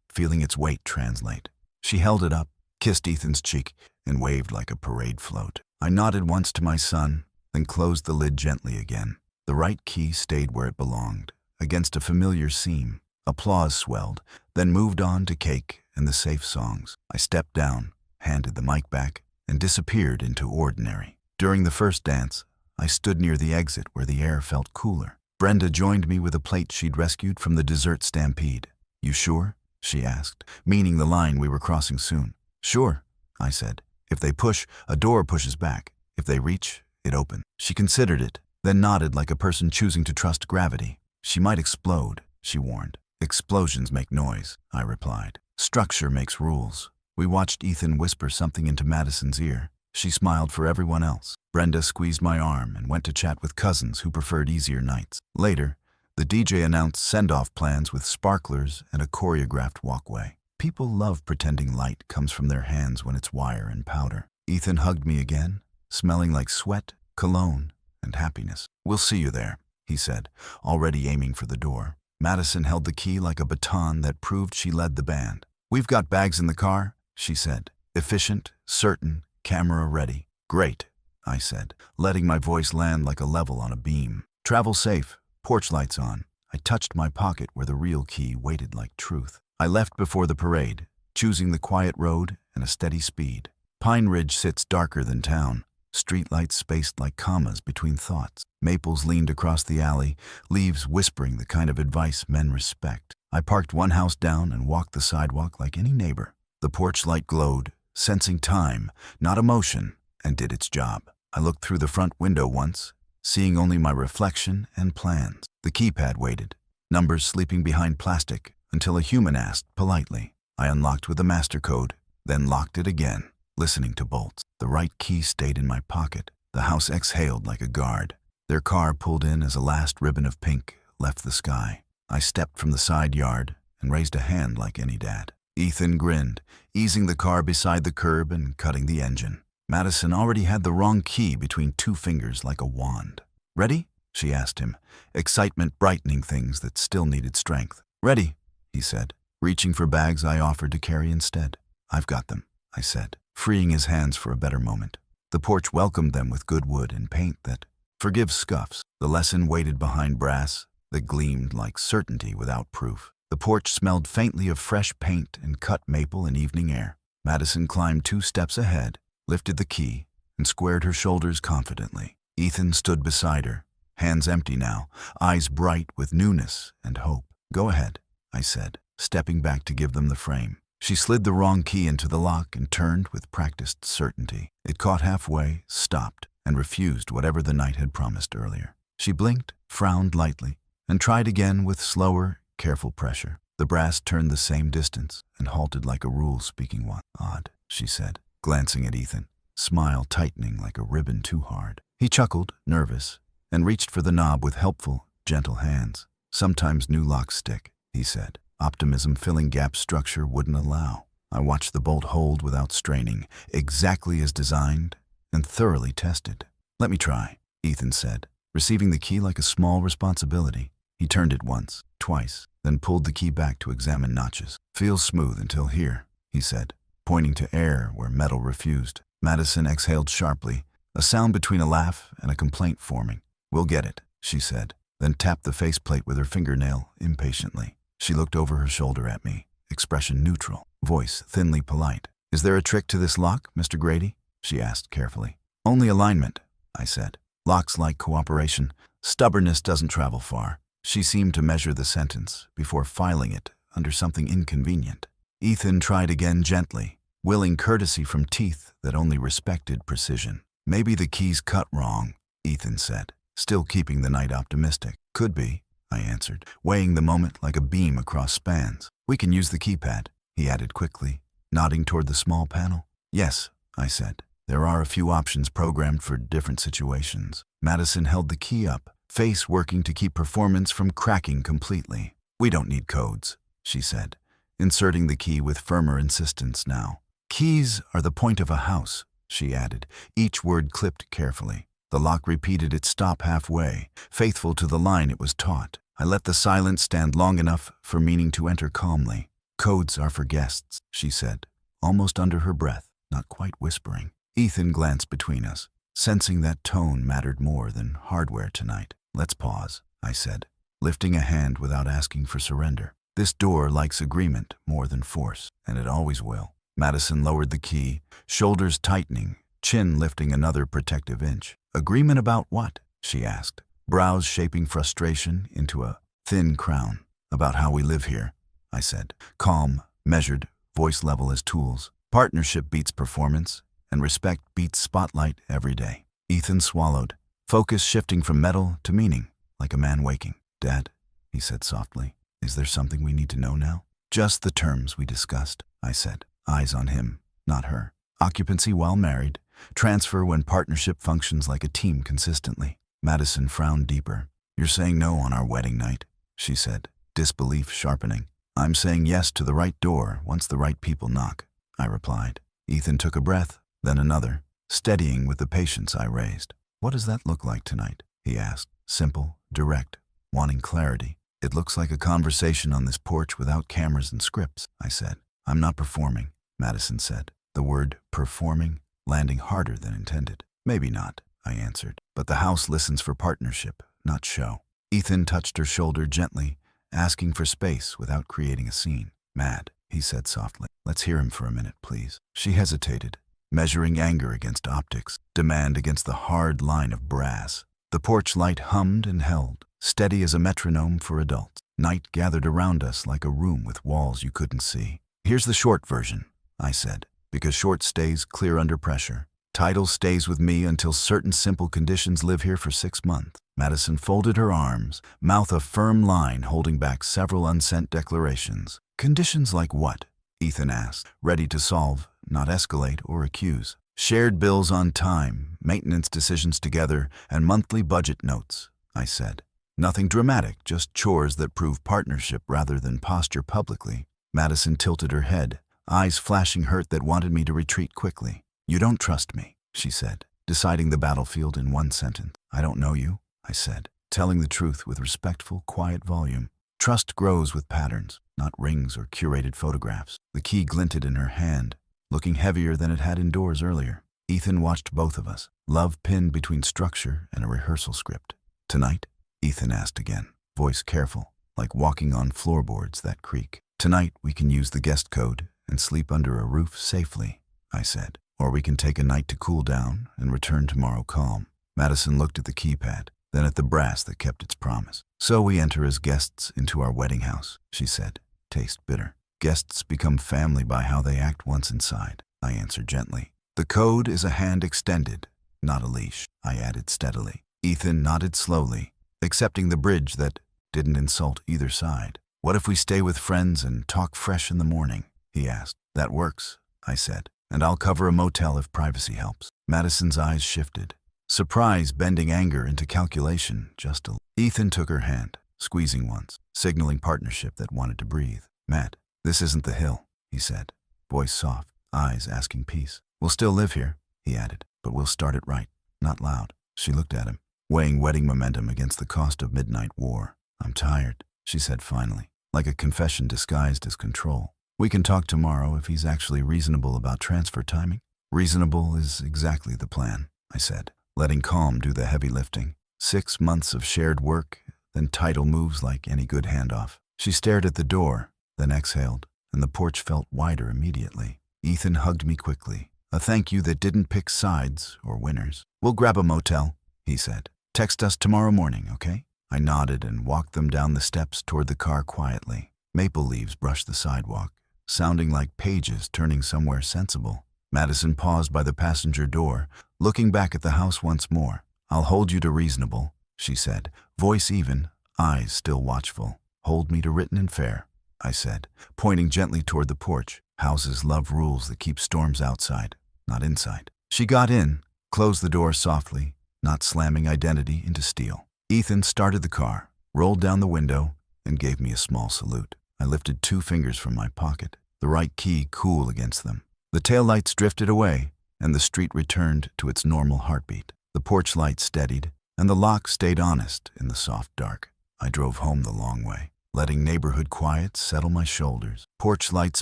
feeling its weight translate. She held it up, kissed Ethan's cheek, and waved like a parade float. I nodded once to my son, then closed the lid gently again. The right key stayed where it belonged, against a familiar seam. Applause swelled, then moved on to cake and the safe songs. I stepped down, handed the mic back, and disappeared into ordinary. During the first dance, I stood near the exit where the air felt cooler. Brenda joined me with a plate she'd rescued from the dessert stampede. "You sure?" she asked, meaning the line we were crossing soon. "Sure," I said. "If they push, a door pushes back. If they reach, it opens." She considered it, then nodded like a person choosing to trust gravity. "She might explode," she warned. "Explosions make noise," I replied. "Structure makes rules." We watched Ethan whisper something into Madison's ear. She smiled for everyone else. Brenda squeezed my arm and went to chat with cousins who preferred easier nights. Later, the DJ announced send-off plans with sparklers and a choreographed walkway. People love pretending light comes from their hands when it's wire and powder. Ethan hugged me again, smelling like sweat, cologne, and happiness. "We'll see you there," he said, already aiming for the door. Madison held the key like a baton that proved she led the band. "We've got bags in the car," she said. "Efficient, certain, camera ready." "Great," I said, letting my voice land like a level on a beam. "Travel safe, porch lights on." I touched my pocket where the real key waited like truth. I left before the parade, choosing the quiet road and a steady speed. Pine Ridge sits darker than town, streetlights spaced like commas between thoughts. Maples leaned across the alley, leaves whispering the kind of advice men respect. I parked one house down and walked the sidewalk like any neighbor. The porch light glowed, sensing time, not emotion, and did its job. I looked through the front window once, seeing only my reflection and plans. The keypad waited, numbers sleeping behind plastic, until a human asked politely. I unlocked with a master code, then locked it again, listening to bolts. The right key stayed in my pocket. The house exhaled like a guard. Their car pulled in as a last ribbon of pink left the sky. I stepped from the side yard and raised a hand like any dad. Ethan grinned, easing the car beside the curb and cutting the engine. Madison already had the wrong key between 2 fingers like a wand. "Ready?" she asked him, excitement brightening things that still needed strength. "Ready," he said, reaching for bags I offered to carry instead. "I've got them," I said, freeing his hands for a better moment. The porch welcomed them with good wood and paint that forgives scuffs. The lesson waited behind brass that gleamed like certainty without proof. The porch smelled faintly of fresh paint and cut maple and evening air. Madison climbed 2 steps ahead, lifted the key, and squared her shoulders confidently. Ethan stood beside her, hands empty now, eyes bright with newness and hope. "Go ahead," I said, stepping back to give them the frame. She slid the wrong key into the lock and turned with practiced certainty. It caught halfway, stopped, and refused whatever the night had promised earlier. She blinked, frowned lightly, and tried again with slower, careful pressure. The brass turned the same distance and halted like a rule-speaking one. "Odd," she said, glancing at Ethan, smile tightening like a ribbon too hard. He chuckled, nervous, and reached for the knob with helpful, gentle hands. "Sometimes new locks stick," he said. Optimism filling gaps structure wouldn't allow. I watched the bolt hold without straining, exactly as designed and thoroughly tested. "Let me try," Ethan said, receiving the key like a small responsibility. He turned it once, twice, then pulled the key back to examine notches. "Feels smooth until here," he said, pointing to air where metal refused. Madison exhaled sharply, a sound between a laugh and a complaint forming. "We'll get it," she said, then tapped the faceplate with her fingernail impatiently. She looked over her shoulder at me, expression neutral, voice thinly polite. "Is there a trick to this lock, Mr. Grady?" she asked carefully. "Only alignment," I said. "Locks like cooperation. Stubbornness doesn't travel far." She seemed to measure the sentence before filing it under something inconvenient. Ethan tried again gently, willing courtesy from teeth that only respected precision. Maybe the key's cut wrong, Ethan said, still keeping the night optimistic. Could be, I answered, weighing the moment like a beam across spans. We can use the keypad, he added quickly, nodding toward the small panel. Yes, I said. There are a few options programmed for different situations. Madison held the key up, face working to keep performance from cracking completely. We don't need codes, she said, inserting the key with firmer insistence now. Keys are the point of a house, she added, each word clipped carefully. The lock repeated its stop halfway, faithful to the line it was taught. I let the silence stand long enough for meaning to enter calmly. Codes are for guests, she said, almost under her breath, not quite whispering. Ethan glanced between us, sensing that tone mattered more than hardware tonight. Let's pause, I said, lifting a hand without asking for surrender. This door likes agreement more than force, and it always will. Madison lowered the key, shoulders tightening, chin lifting another protective inch. Agreement about what? She asked, brows shaping frustration into a thin crown. About how we live here, I said, calm, measured, voice level as tools. Partnership beats performance, and respect beats spotlight every day. Ethan swallowed, focus shifting from metal to meaning, like a man waking. Dad, he said softly, is there something we need to know now? Just the terms we discussed, I said, eyes on him, not her. Occupancy while married, transfer when partnership functions like a team consistently. Madison frowned deeper. You're saying no on our wedding night, she said, disbelief sharpening. I'm saying yes to the right door once the right people knock, I replied. Ethan took a breath, then another, steadying with the patience I raised. What does that look like tonight? He asked, simple, direct, wanting clarity. It looks like a conversation on this porch without cameras and scripts, I said. I'm not performing, Madison said, the word performing landing harder than intended. Maybe not, I answered, but the house listens for partnership, not show. Ethan touched her shoulder gently, asking for space without creating a scene. Mad, he said softly. Let's hear him for a minute, please. She hesitated, measuring anger against optics, demand against the hard line of brass. The porch light hummed and held, steady as a metronome for adults. Night gathered around us like a room with walls you couldn't see. Here's the short version, I said, because short stays clear under pressure. Title stays with me until certain simple conditions live here for 6 months. Madison folded her arms, mouth a firm line holding back several unsent declarations. Conditions like what? Ethan asked, ready to solve, not escalate or accuse. Shared bills on time, maintenance decisions together, and monthly budget notes, I said. Nothing dramatic, just chores that prove partnership rather than posture publicly. Madison tilted her head, eyes flashing hurt that wanted me to retreat quickly. You don't trust me, she said, deciding the battlefield in one sentence. I don't know you, I said, telling the truth with respectful, quiet volume. Trust grows with patterns, not rings or curated photographs. The key glinted in her hand, looking heavier than it had indoors earlier. Ethan watched both of us, love pinned between structure and a rehearsal script. Tonight? Ethan asked again, voice careful, like walking on floorboards that creak. Tonight we can use the guest code and sleep under a roof safely, I said. Or we can take a night to cool down and return tomorrow calm. Madison looked at the keypad, then at the brass that kept its promise. So we enter as guests into our wedding house, she said, taste bitter. Guests become family by how they act once inside, I answered gently. The code is a hand extended, not a leash, I added steadily. Ethan nodded slowly, accepting the bridge that didn't insult either side. What if we stay with friends and talk fresh in the morning? He asked. That works, I said, and I'll cover a motel if privacy helps. Madison's eyes shifted, surprise bending anger into calculation just a little. Ethan took her hand, squeezing once, signaling partnership that wanted to breathe. Matt, this isn't the hill, he said, voice soft, eyes asking peace. We'll still live here, he added, but we'll start it right, not loud. She looked at him, weighing wedding momentum against the cost of midnight war. I'm tired, she said finally, like a confession disguised as control. We can talk tomorrow if he's actually reasonable about transfer timing. Reasonable is exactly the plan, I said, letting calm do the heavy lifting. 6 months of shared work, then title moves like any good handoff. She stared at the door, then exhaled, and the porch felt wider immediately. Ethan hugged me quickly, a thank you that didn't pick sides or winners. We'll grab a motel, he said. Text us tomorrow morning, okay? I nodded and walked them down the steps toward the car quietly. Maple leaves brushed the sidewalk, sounding like pages turning somewhere sensible. Madison paused by the passenger door, looking back at the house once more. "I'll hold you to reasonable," she said, voice even, eyes still watchful. "Hold me to written and fair," I said, pointing gently toward the porch. Houses love rules that keep storms outside, not inside. She got in, closed the door softly, not slamming identity into steel. Ethan started the car, rolled down the window, and gave me a small salute. I lifted 2 fingers from my pocket, the right key cool against them. The taillights drifted away, and the street returned to its normal heartbeat. The porch light steadied, and the lock stayed honest in the soft dark. I drove home the long way, letting neighborhood quiet settle my shoulders. Porch lights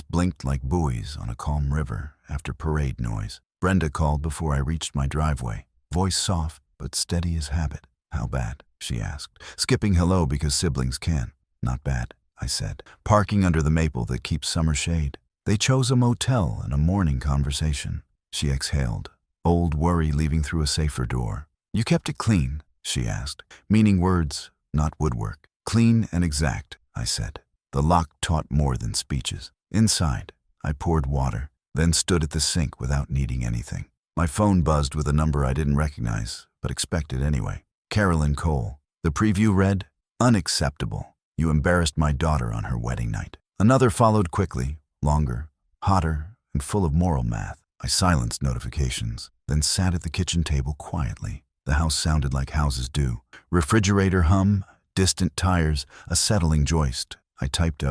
blinked like buoys on a calm river after parade noise. Brenda called before I reached my driveway, voice soft but steady as habit. "How bad?" she asked, skipping hello because siblings can. "Not bad," I said, parking under the maple that keeps summer shade. They chose a motel and a morning conversation. She exhaled, old worry leaving through a safer door. "You kept it clean?" she asked, meaning words, not woodwork. "Clean and exact," I said. The lock taught more than speeches. Inside, I poured water, then stood at the sink without needing anything. My phone buzzed with a number I didn't recognize, but expected anyway. Carolyn Cole. The preview read, "Unacceptable. You embarrassed my daughter on her wedding night." Another followed quickly, longer, hotter, and full of moral math. I silenced notifications, then sat at the kitchen table quietly. The house sounded like houses do. Refrigerator hum, distant tires, a settling joist. I typed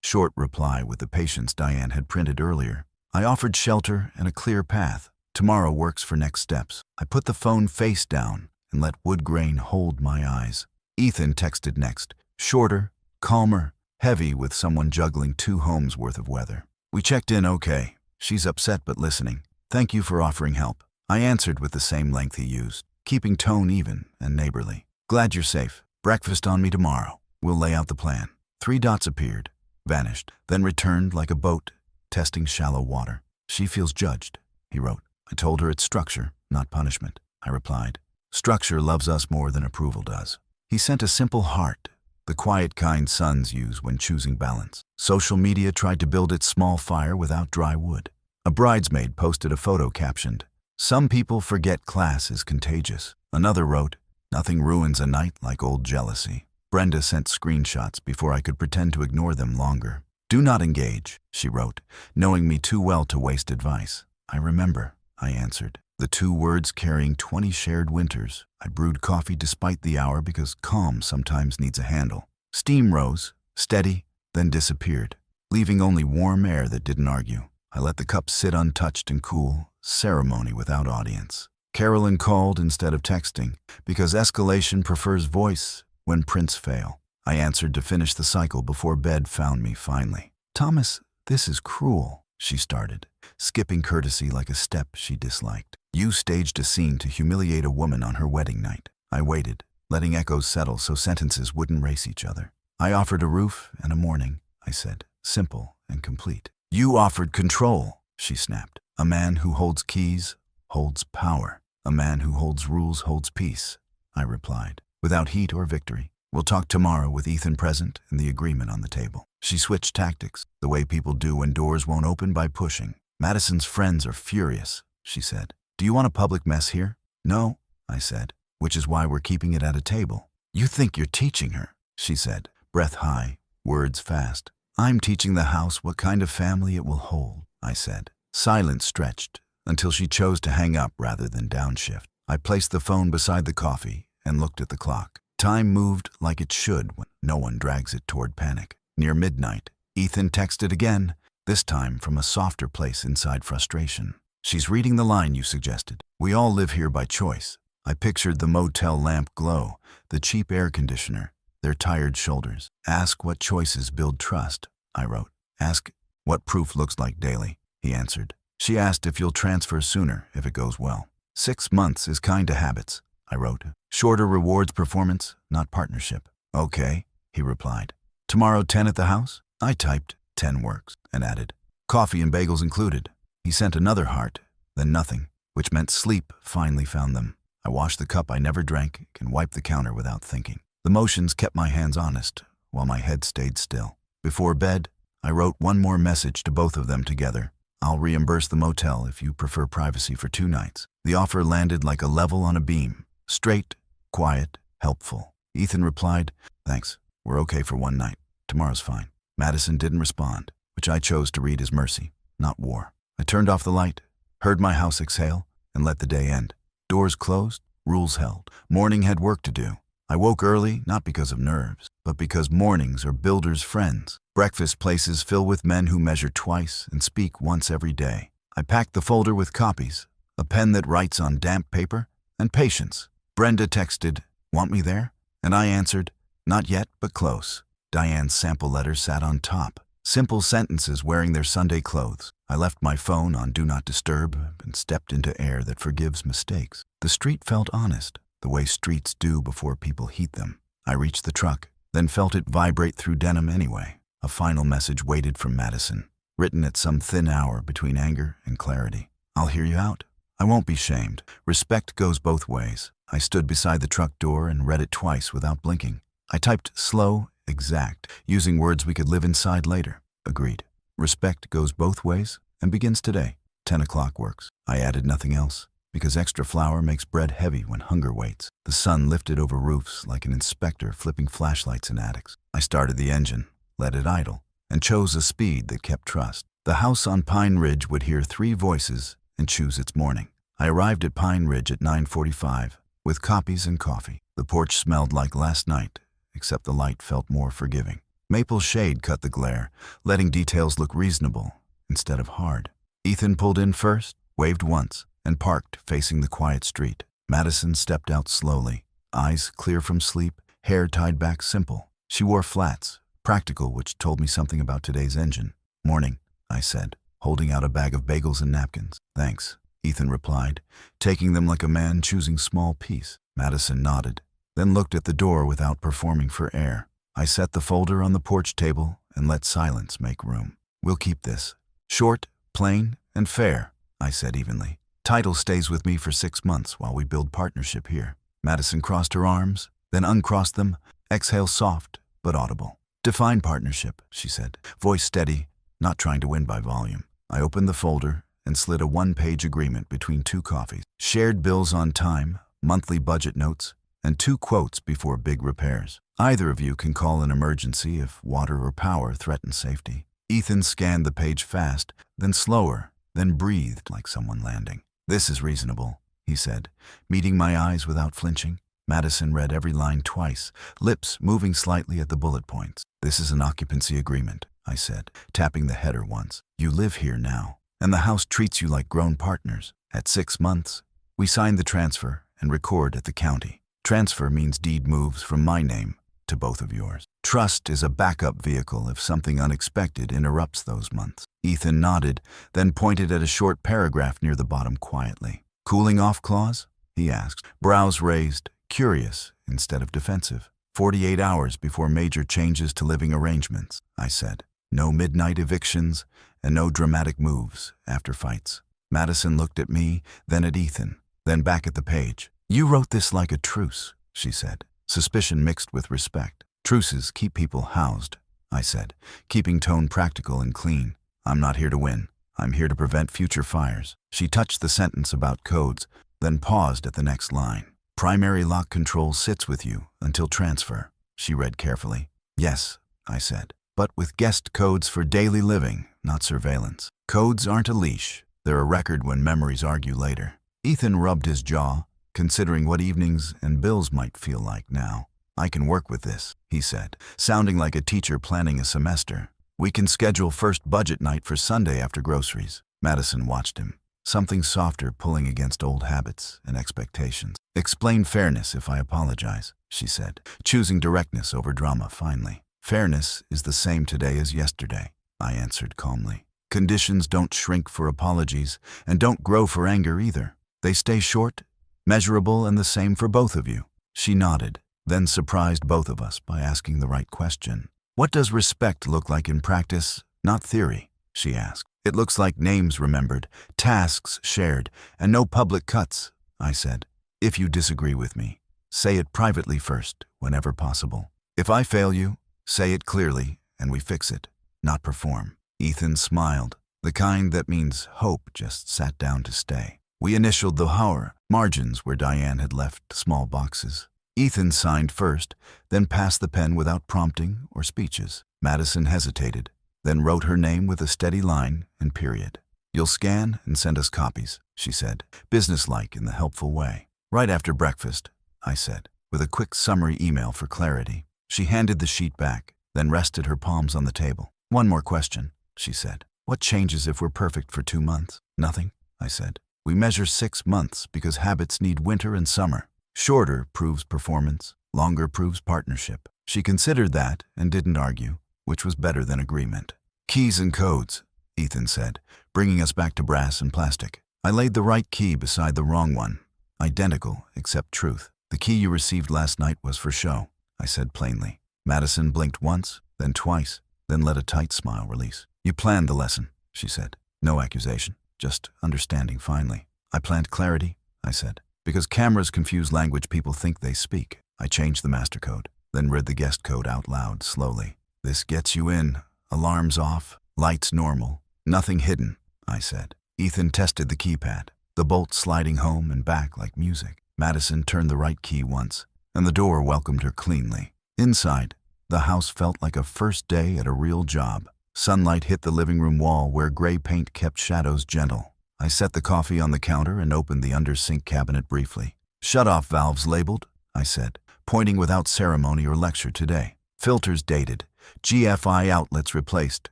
short reply with the patience Diane had printed earlier. I offered shelter and a clear path. Tomorrow works for next steps. I put the phone face down and let wood grain hold my eyes. Ethan texted next, shorter, calmer, heavy with someone juggling 2 homes worth of weather. "We checked in okay. She's upset but listening. Thank you for offering help." I answered with the same length he used, keeping tone even and neighborly. "Glad you're safe. Breakfast on me tomorrow. We'll lay out the plan." 3 dots appeared, vanished, then returned like a boat, testing shallow water. "She feels judged," he wrote. I told her it's structure, not punishment. I replied, "Structure loves us more than approval does." He sent a simple heart, the quiet kind sons use when choosing balance. Social media tried to build its small fire without dry wood. A bridesmaid posted a photo captioned, "Some people forget class is contagious." Another wrote, "Nothing ruins a night like old jealousy." Brenda sent screenshots before I could pretend to ignore them longer. "Do not engage," she wrote, knowing me too well to waste advice. "I remember," I answered, the 2 words carrying 20 shared winters. I brewed coffee despite the hour because calm sometimes needs a handle. Steam rose, steady, then disappeared, leaving only warm air that didn't argue. I let the cup sit untouched and cool, ceremony without audience. Carolyn called instead of texting, because escalation prefers voice when prints fail. I answered to finish the cycle before bed found me finally. "Thomas, this is cruel," she started, skipping courtesy like a step she disliked. "You staged a scene to humiliate a woman on her wedding night." I waited, letting echoes settle so sentences wouldn't race each other. "I offered a roof and a morning," I said, simple and complete. "You offered control," she snapped. "A man who holds keys holds power. A man who holds rules holds peace," I replied, without heat or victory. "We'll talk tomorrow with Ethan present and the agreement on the table." She switched tactics, the way people do when doors won't open by pushing. "Madison's friends are furious," she said. "Do you want a public mess here?" "No," I said, "which is why we're keeping it at a table." "You think you're teaching her," she said, breath high, words fast. "I'm teaching the house what kind of family it will hold," I said. Silence stretched until she chose to hang up rather than downshift. I placed the phone beside the coffee and looked at the clock. Time moved like it should when no one drags it toward panic. Near midnight, Ethan texted again, this time from a softer place inside frustration. "She's reading the line you suggested. We all live here by choice." I pictured the motel lamp glow, the cheap air conditioner, their tired shoulders. "Ask what choices build trust," I wrote. "Ask what proof looks like daily," he answered. She asked if you'll transfer sooner if it goes well. 6 months is kind to habits, I wrote. Shorter rewards performance, not partnership. "Okay," he replied. "Tomorrow 10 at the house?" I typed 10 works and added, "Coffee and bagels included." He sent another heart, then nothing, which meant sleep finally found them. I washed the cup I never drank and wiped the counter without thinking. The motions kept my hands honest, while my head stayed still. Before bed, I wrote one more message to both of them together. I'll reimburse the motel if you prefer privacy for 2 nights. The offer landed like a level on a beam. Straight, quiet, helpful. Ethan replied, thanks, we're okay for 1 night. Tomorrow's fine. Madison didn't respond, which I chose to read as mercy, not war. I turned off the light, heard my house exhale, and let the day end. Doors closed, rules held. Morning had work to do. I woke early, not because of nerves, but because mornings are builders' friends. Breakfast places fill with men who measure twice and speak once every day. I packed the folder with copies, a pen that writes on damp paper, and patience. Brenda texted, want me there? And I answered, not yet, but close. Diane's sample letter sat on top. Simple sentences wearing their Sunday clothes. I left my phone on Do Not Disturb and stepped into air that forgives mistakes. The street felt honest, the way streets do before people heat them. I reached the truck, then felt it vibrate through denim anyway. A final message waited from Madison, written at some thin hour between anger and clarity. I'll hear you out. I won't be shamed. Respect goes both ways. I stood beside the truck door and read it twice without blinking. I typed slow, exact, using words we could live inside later. Agreed. Respect goes both ways and begins today. 10 o'clock works. I added nothing else, because extra flour makes bread heavy when hunger waits. The sun lifted over roofs like an inspector flipping flashlights in attics. I started the engine, let it idle, and chose a speed that kept trust. The house on Pine Ridge would hear 3 voices and choose its morning. I arrived at Pine Ridge at 9:45, with copies and coffee. The porch smelled like last night, except the light felt more forgiving. Maple shade cut the glare, letting details look reasonable instead of hard. Ethan pulled in first, waved once, and parked facing the quiet street. Madison stepped out slowly, eyes clear from sleep, hair tied back simple. She wore flats, practical, which told me something about today's engine. Morning, I said, holding out a bag of bagels and napkins. Thanks, Ethan replied, taking them like a man choosing small peace. Madison nodded, then looked at the door without performing for air. I set the folder on the porch table and let silence make room. We'll keep this. Short, plain, and fair, I said evenly. Title stays with me for 6 months while we build partnership here. Madison crossed her arms, then uncrossed them, exhale soft but audible. Define partnership, she said, voice steady, not trying to win by volume. I opened the folder and slid a 1-page agreement between 2 coffees. Shared bills on time, monthly budget notes, and 2 quotes before big repairs. Either of you can call an emergency if water or power threaten safety. Ethan scanned the page fast, then slower, then breathed like someone landing. This is reasonable, he said, meeting my eyes without flinching. Madison read every line twice, lips moving slightly at the bullet points. This is an occupancy agreement, I said, tapping the header once. You live here now, and the house treats you like grown partners. At 6 months, we sign the transfer and record at the county. Transfer means deed moves from my name to both of yours. Trust is a backup vehicle if something unexpected interrupts those months. Ethan nodded, then pointed at a short paragraph near the bottom quietly. Cooling off clause? He asked, brows raised, curious instead of defensive. 48 hours before major changes to living arrangements, I said. No midnight evictions and no dramatic moves after fights. Madison looked at me, then at Ethan, then back at the page. You wrote this like a truce, she said, suspicion mixed with respect. Truces keep people housed, I said, keeping tone practical and clean. I'm not here to win. I'm here to prevent future fires. She touched the sentence about codes, then paused at the next line. Primary lock control sits with you until transfer, she read carefully. Yes, I said, but with guest codes for daily living, not surveillance. Codes aren't a leash. They're a record when memories argue later. Ethan rubbed his jaw, considering what evenings and bills might feel like now. I can work with this, he said, sounding like a teacher planning a semester. We can schedule first budget night for Sunday after groceries. Madison watched him, something softer pulling against old habits and expectations. Explain fairness if I apologize, she said, choosing directness over drama finally. Fairness is the same today as yesterday, I answered calmly. Conditions don't shrink for apologies and don't grow for anger either. They stay short, measurable, and the same for both of you. She nodded, then surprised both of us by asking the right question. What does respect look like in practice, not theory? She asked. It looks like names remembered, tasks shared, and no public cuts, I said. If you disagree with me, say it privately first, whenever possible. If I fail you, say it clearly, and we fix it. not perform. Ethan smiled, the kind that means hope just sat down to stay. We initialed the hour margins where Diane had left small boxes. Ethan signed first, then passed the pen without prompting or speeches. Madison hesitated, then wrote her name with a steady line and period. "You'll scan and send us copies," she said, businesslike in the helpful way. "Right after breakfast," I said, with a quick summary email for clarity. She handed the sheet back, then rested her palms on the table. "One more question," she said. "What changes if we're perfect for 2 months?" "Nothing," I said. "We measure 6 months because habits need winter and summer. Shorter proves performance, longer proves partnership." She considered that and didn't argue, which was better than agreement. "Keys and codes," Ethan said, bringing us back to brass and plastic. I laid the right key beside the wrong one. Identical, except truth. "The key you received last night was for show," I said plainly. Madison blinked once, then twice, then let a tight smile release. "You planned the lesson," she said. No accusation, just understanding finally. "I planned clarity," I said. "Because cameras confuse language people think they speak." I changed the master code, then read the guest code out loud slowly. "This gets you in. Alarms off. Lights normal. Nothing hidden," I said. Ethan tested the keypad, the bolt sliding home and back like music. Madison turned the right key once, and the door welcomed her cleanly. Inside, the house felt like a first day at a real job. Sunlight hit the living room wall where gray paint kept shadows gentle. I set the coffee on the counter and opened the under-sink cabinet briefly. "Shut-off valves labeled," I said, pointing without ceremony or lecture today. "Filters dated. GFI outlets replaced.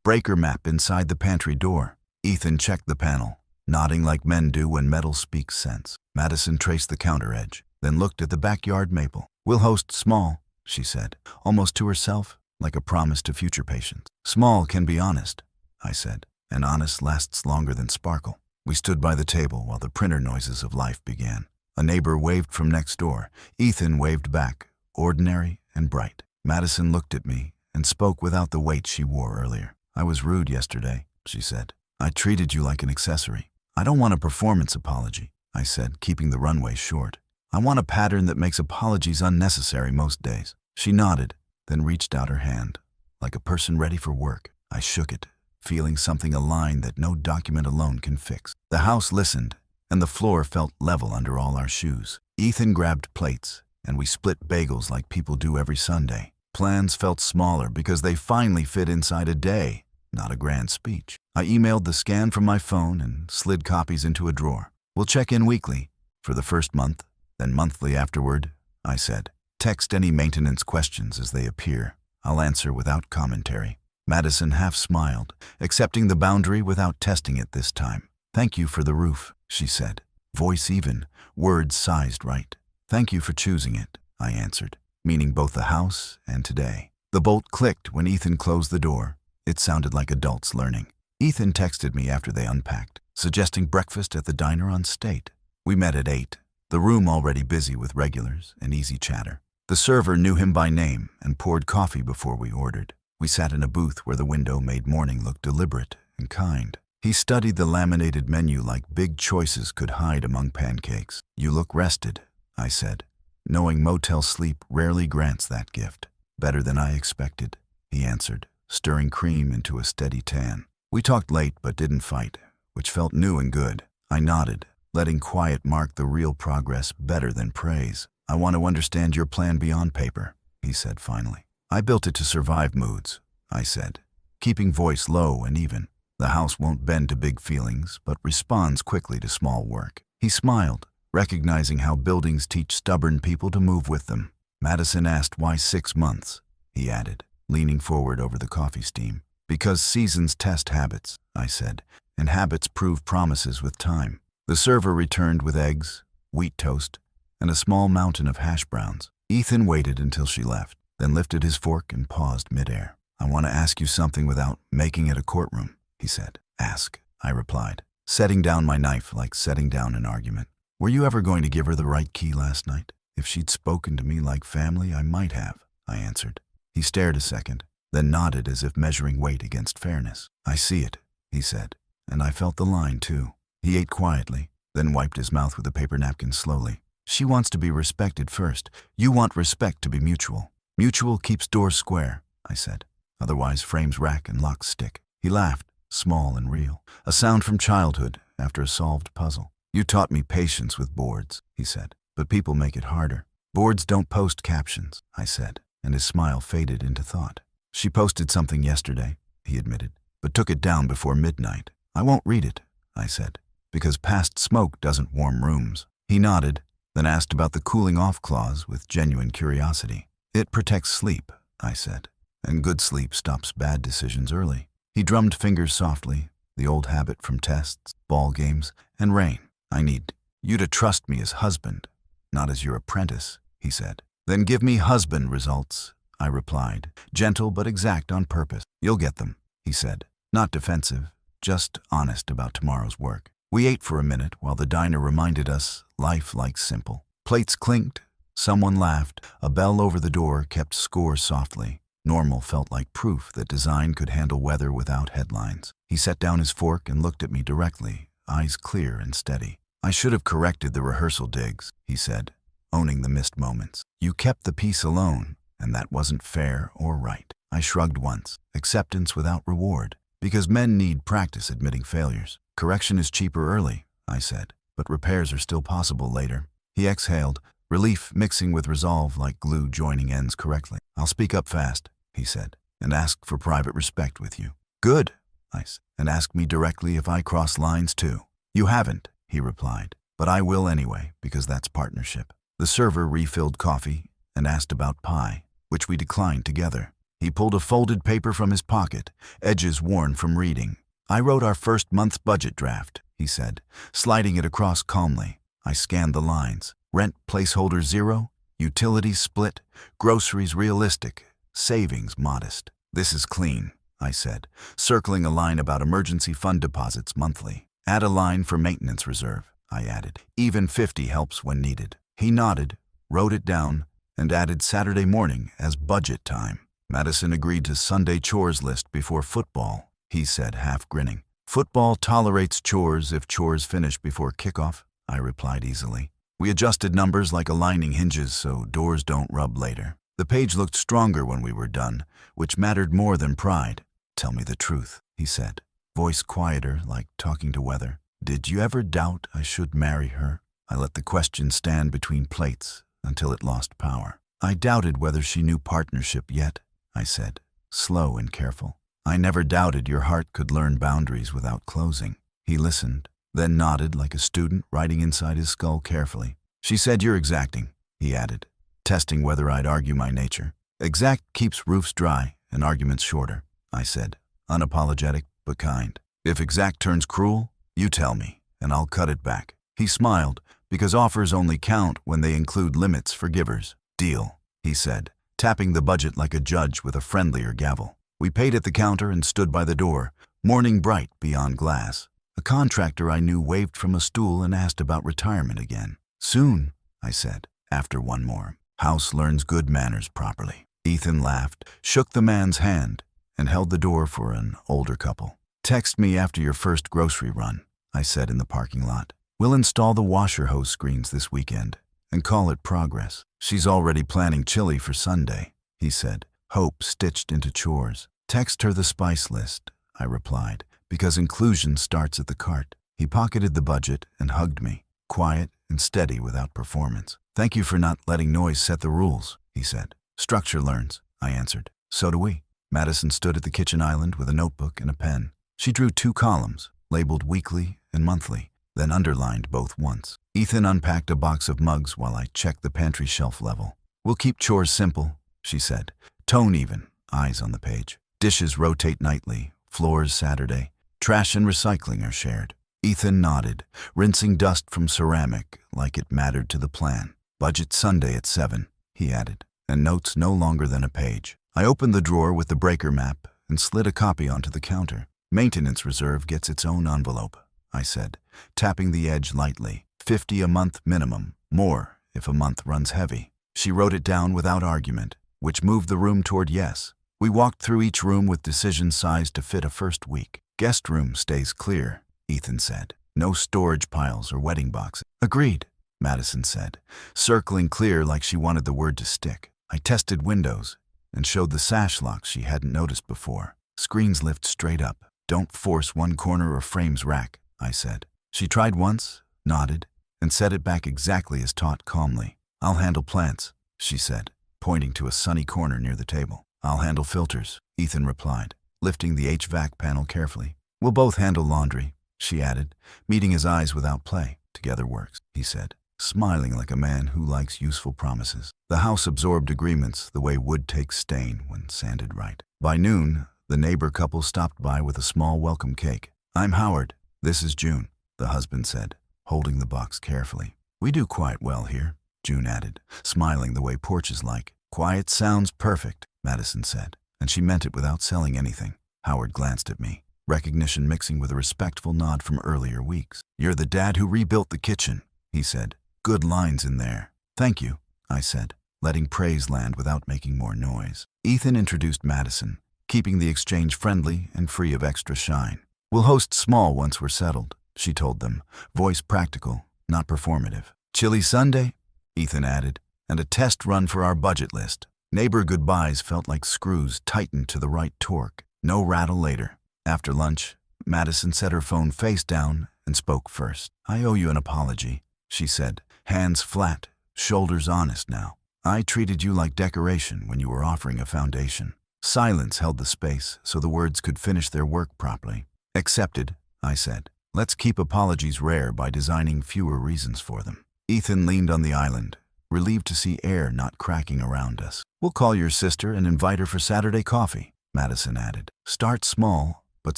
Breaker map inside the pantry door." Ethan checked the panel, nodding like men do when metal speaks sense. Madison traced the counter edge, then looked at the backyard maple. "We'll host small," she said, almost to herself, like a promise to future patients. "Small can be honest," I said, "and honest lasts longer than sparkle." We stood by the table while the printer noises of life began. A neighbor waved from next door. Ethan waved back, ordinary and bright. Madison looked at me and spoke without the weight she wore earlier. "I was rude yesterday," she said. "I treated you like an accessory." "I don't want a performance apology," I said, keeping the runway short. "I want a pattern that makes apologies unnecessary most days." She nodded, then reached out her hand. Like a person ready for work, I shook it, feeling something align that no document alone can fix. The house listened, and the floor felt level under all our shoes. Ethan grabbed plates, and we split bagels like people do every Sunday. Plans felt smaller because they finally fit inside a day, not a grand speech. I emailed the scan from my phone and slid copies into a drawer. "We'll check in weekly for the first month, then monthly afterward," I said. "Text any maintenance questions as they appear. I'll answer without commentary." Madison half smiled, accepting the boundary without testing it this time. "Thank you for the roof," she said, voice even, words sized right. "Thank you for choosing it," I answered, meaning both the house and today. The bolt clicked when Ethan closed the door. It sounded like adults learning. Ethan texted me after they unpacked, suggesting breakfast at the diner on State. We met at 8, the room already busy with regulars and easy chatter. The server knew him by name and poured coffee before we ordered. We sat in a booth where the window made morning look deliberate and kind. He studied the laminated menu like big choices could hide among pancakes. "You look rested," I said, knowing motel sleep rarely grants that gift. "Better than I expected," he answered, stirring cream into a steady tan. We talked late but didn't fight, which felt new and good. I nodded, letting quiet mark the real progress better than praise. "I want to understand your plan beyond paper," he said finally. "I built it to survive moods," I said, keeping voice low and even. "The house won't bend to big feelings, but responds quickly to small work." He smiled, recognizing how buildings teach stubborn people to move with them. Madison asked why 6 months, he added, leaning forward over the coffee steam. "Because seasons test habits," I said, "and habits prove promises with time." The server returned with eggs, wheat toast, and a small mountain of hash browns. Ethan waited until she left, then lifted his fork and paused midair. "I want to ask you something without making it a courtroom," he said. "Ask," I replied, setting down my knife like setting down an argument. "Were you ever going to give her the right key last night? If she'd spoken to me like family, I might have," I answered. He stared a second, then nodded as if measuring weight against fairness. "I see it," he said, and I felt the line too. He ate quietly, then wiped his mouth with a paper napkin slowly. "She wants to be respected first. You want respect to be mutual." "Mutual keeps doors square," I said. Otherwise, frames rack and locks stick. He laughed, small and real. A sound from childhood after a solved puzzle. You taught me patience with boards, he said, but people make it harder. Boards don't post captions, I said, and his smile faded into thought. She posted something yesterday, he admitted, but took it down before midnight. I won't read it, I said, because past smoke doesn't warm rooms. He nodded, then asked about the cooling off clause with genuine curiosity. It protects sleep, I said, and good sleep stops bad decisions early. He drummed fingers softly, the old habit from tests, ball games, and rain. I need you to trust me as husband, not as your apprentice, he said. Then give me husband results, I replied, gentle but exact on purpose. You'll get them, he said, not defensive, just honest about tomorrow's work. We ate for a minute while the diner reminded us life likes simple. Plates clinked, someone laughed, a bell over the door kept score softly. Normal felt like proof that design could handle weather without headlines. He set down his fork and looked at me directly, eyes clear and steady. I should have corrected the rehearsal digs, he said, owning the missed moments. You kept the piece alone, and that wasn't fair or right. I shrugged once, acceptance without reward, because men need practice admitting failures. Correction is cheaper early, I said, but repairs are still possible later. He exhaled, relief mixing with resolve like glue joining ends correctly. I'll speak up fast, he said, and ask for private respect with you. Good, I said, and ask me directly if I cross lines too. You haven't, he replied, but I will anyway, because that's partnership. The server refilled coffee and asked about pie, which we declined together. He pulled a folded paper from his pocket, edges worn from reading. I wrote our first month's budget draft, he said, sliding it across calmly. I scanned the lines. Rent placeholder 0, utilities split, groceries realistic, savings modest. This is clean, I said, circling a line about emergency fund deposits monthly. Add a line for maintenance reserve, I added. Even 50 helps when needed. He nodded, wrote it down, and added Saturday morning as budget time. Madison agreed to Sunday chores list before football, he said, half grinning. Football tolerates chores if chores finish before kickoff, I replied easily. We adjusted numbers like aligning hinges so doors don't rub later. The page looked stronger when we were done, which mattered more than pride. Tell me the truth, he said, voice quieter like talking to weather. Did you ever doubt I should marry her? I let the question stand between plates until it lost power. I doubted whether she knew partnership yet, I said, slow and careful. I never doubted your heart could learn boundaries without closing. He listened, then nodded like a student writing inside his skull carefully. She said you're exacting, he added, testing whether I'd argue my nature. Exact keeps roofs dry and arguments shorter, I said, unapologetic but kind. If exact turns cruel, you tell me, and I'll cut it back. He smiled, because offers only count when they include limits for givers. Deal, he said, tapping the budget like a judge with a friendlier gavel. We paid at the counter and stood by the door, morning bright beyond glass. A contractor I knew waved from a stool and asked about retirement again. Soon, I said, after one more. House learns good manners properly. Ethan laughed, shook the man's hand, and held the door for an older couple. Text me after your first grocery run, I said in the parking lot. We'll install the washer hose screens this weekend and call it progress. She's already planning chili for Sunday, he said, hope stitched into chores. Text her the spice list, I replied, because inclusion starts at the cart. He pocketed the budget and hugged me, quiet and steady without performance. Thank you for not letting noise set the rules, he said. Structure learns, I answered. So do we. Madison stood at the kitchen island with a notebook and a pen. She drew 2 columns, labeled weekly and monthly, then underlined both once. Ethan unpacked a box of mugs while I checked the pantry shelf level. We'll keep chores simple, she said. Tone even, eyes on the page. Dishes rotate nightly, floors Saturday. Trash and recycling are shared. Ethan nodded, rinsing dust from ceramic like it mattered to the plan. Budget Sunday at 7, he added, and notes no longer than a page. I opened the drawer with the breaker map and slid a copy onto the counter. Maintenance reserve gets its own envelope, I said, tapping the edge lightly. 50 a month minimum, more if a month runs heavy. She wrote it down without argument, which moved the room toward yes. We walked through each room with decisions sized to fit a first week. Guest room stays clear, Ethan said. No storage piles or wedding boxes. Agreed, Madison said, circling clear like she wanted the word to stick. I tested windows, and showed the sash locks she hadn't noticed before. Screens lift straight up. Don't force one corner or frame's rack, I said. She tried once, nodded, and set it back exactly as taught calmly. I'll handle plants, she said, pointing to a sunny corner near the table. I'll handle filters, Ethan replied, lifting the HVAC panel carefully. We'll both handle laundry, she added, meeting his eyes without play. Together works, he said, smiling like a man who likes useful promises. The house absorbed agreements the way wood takes stain when sanded right. By noon, the neighbor couple stopped by with a small welcome cake. I'm Howard. This is June, the husband said, holding the box carefully. We do quite well here, June added, smiling the way porches like. Quiet sounds perfect, Madison said, and she meant it without selling anything. Howard glanced at me, recognition mixing with a respectful nod from earlier weeks. You're the dad who rebuilt the kitchen, he said. Good lines in there. Thank you, I said, letting praise land without making more noise. Ethan introduced Madison, keeping the exchange friendly and free of extra shine. We'll host small once we're settled, she told them, voice practical, not performative. Chili Sunday, Ethan added, and a test run for our budget list. Neighbor goodbyes felt like screws tightened to the right torque. No rattle later. After lunch, Madison set her phone face down and spoke first. I owe you an apology, she said, hands flat, shoulders honest now. I treated you like decoration when you were offering a foundation. Silence held the space so the words could finish their work properly. Accepted, I said. Let's keep apologies rare by designing fewer reasons for them. Ethan leaned on the island, relieved to see air not cracking around us. We'll call your sister and invite her for Saturday coffee, Madison added. Start small, but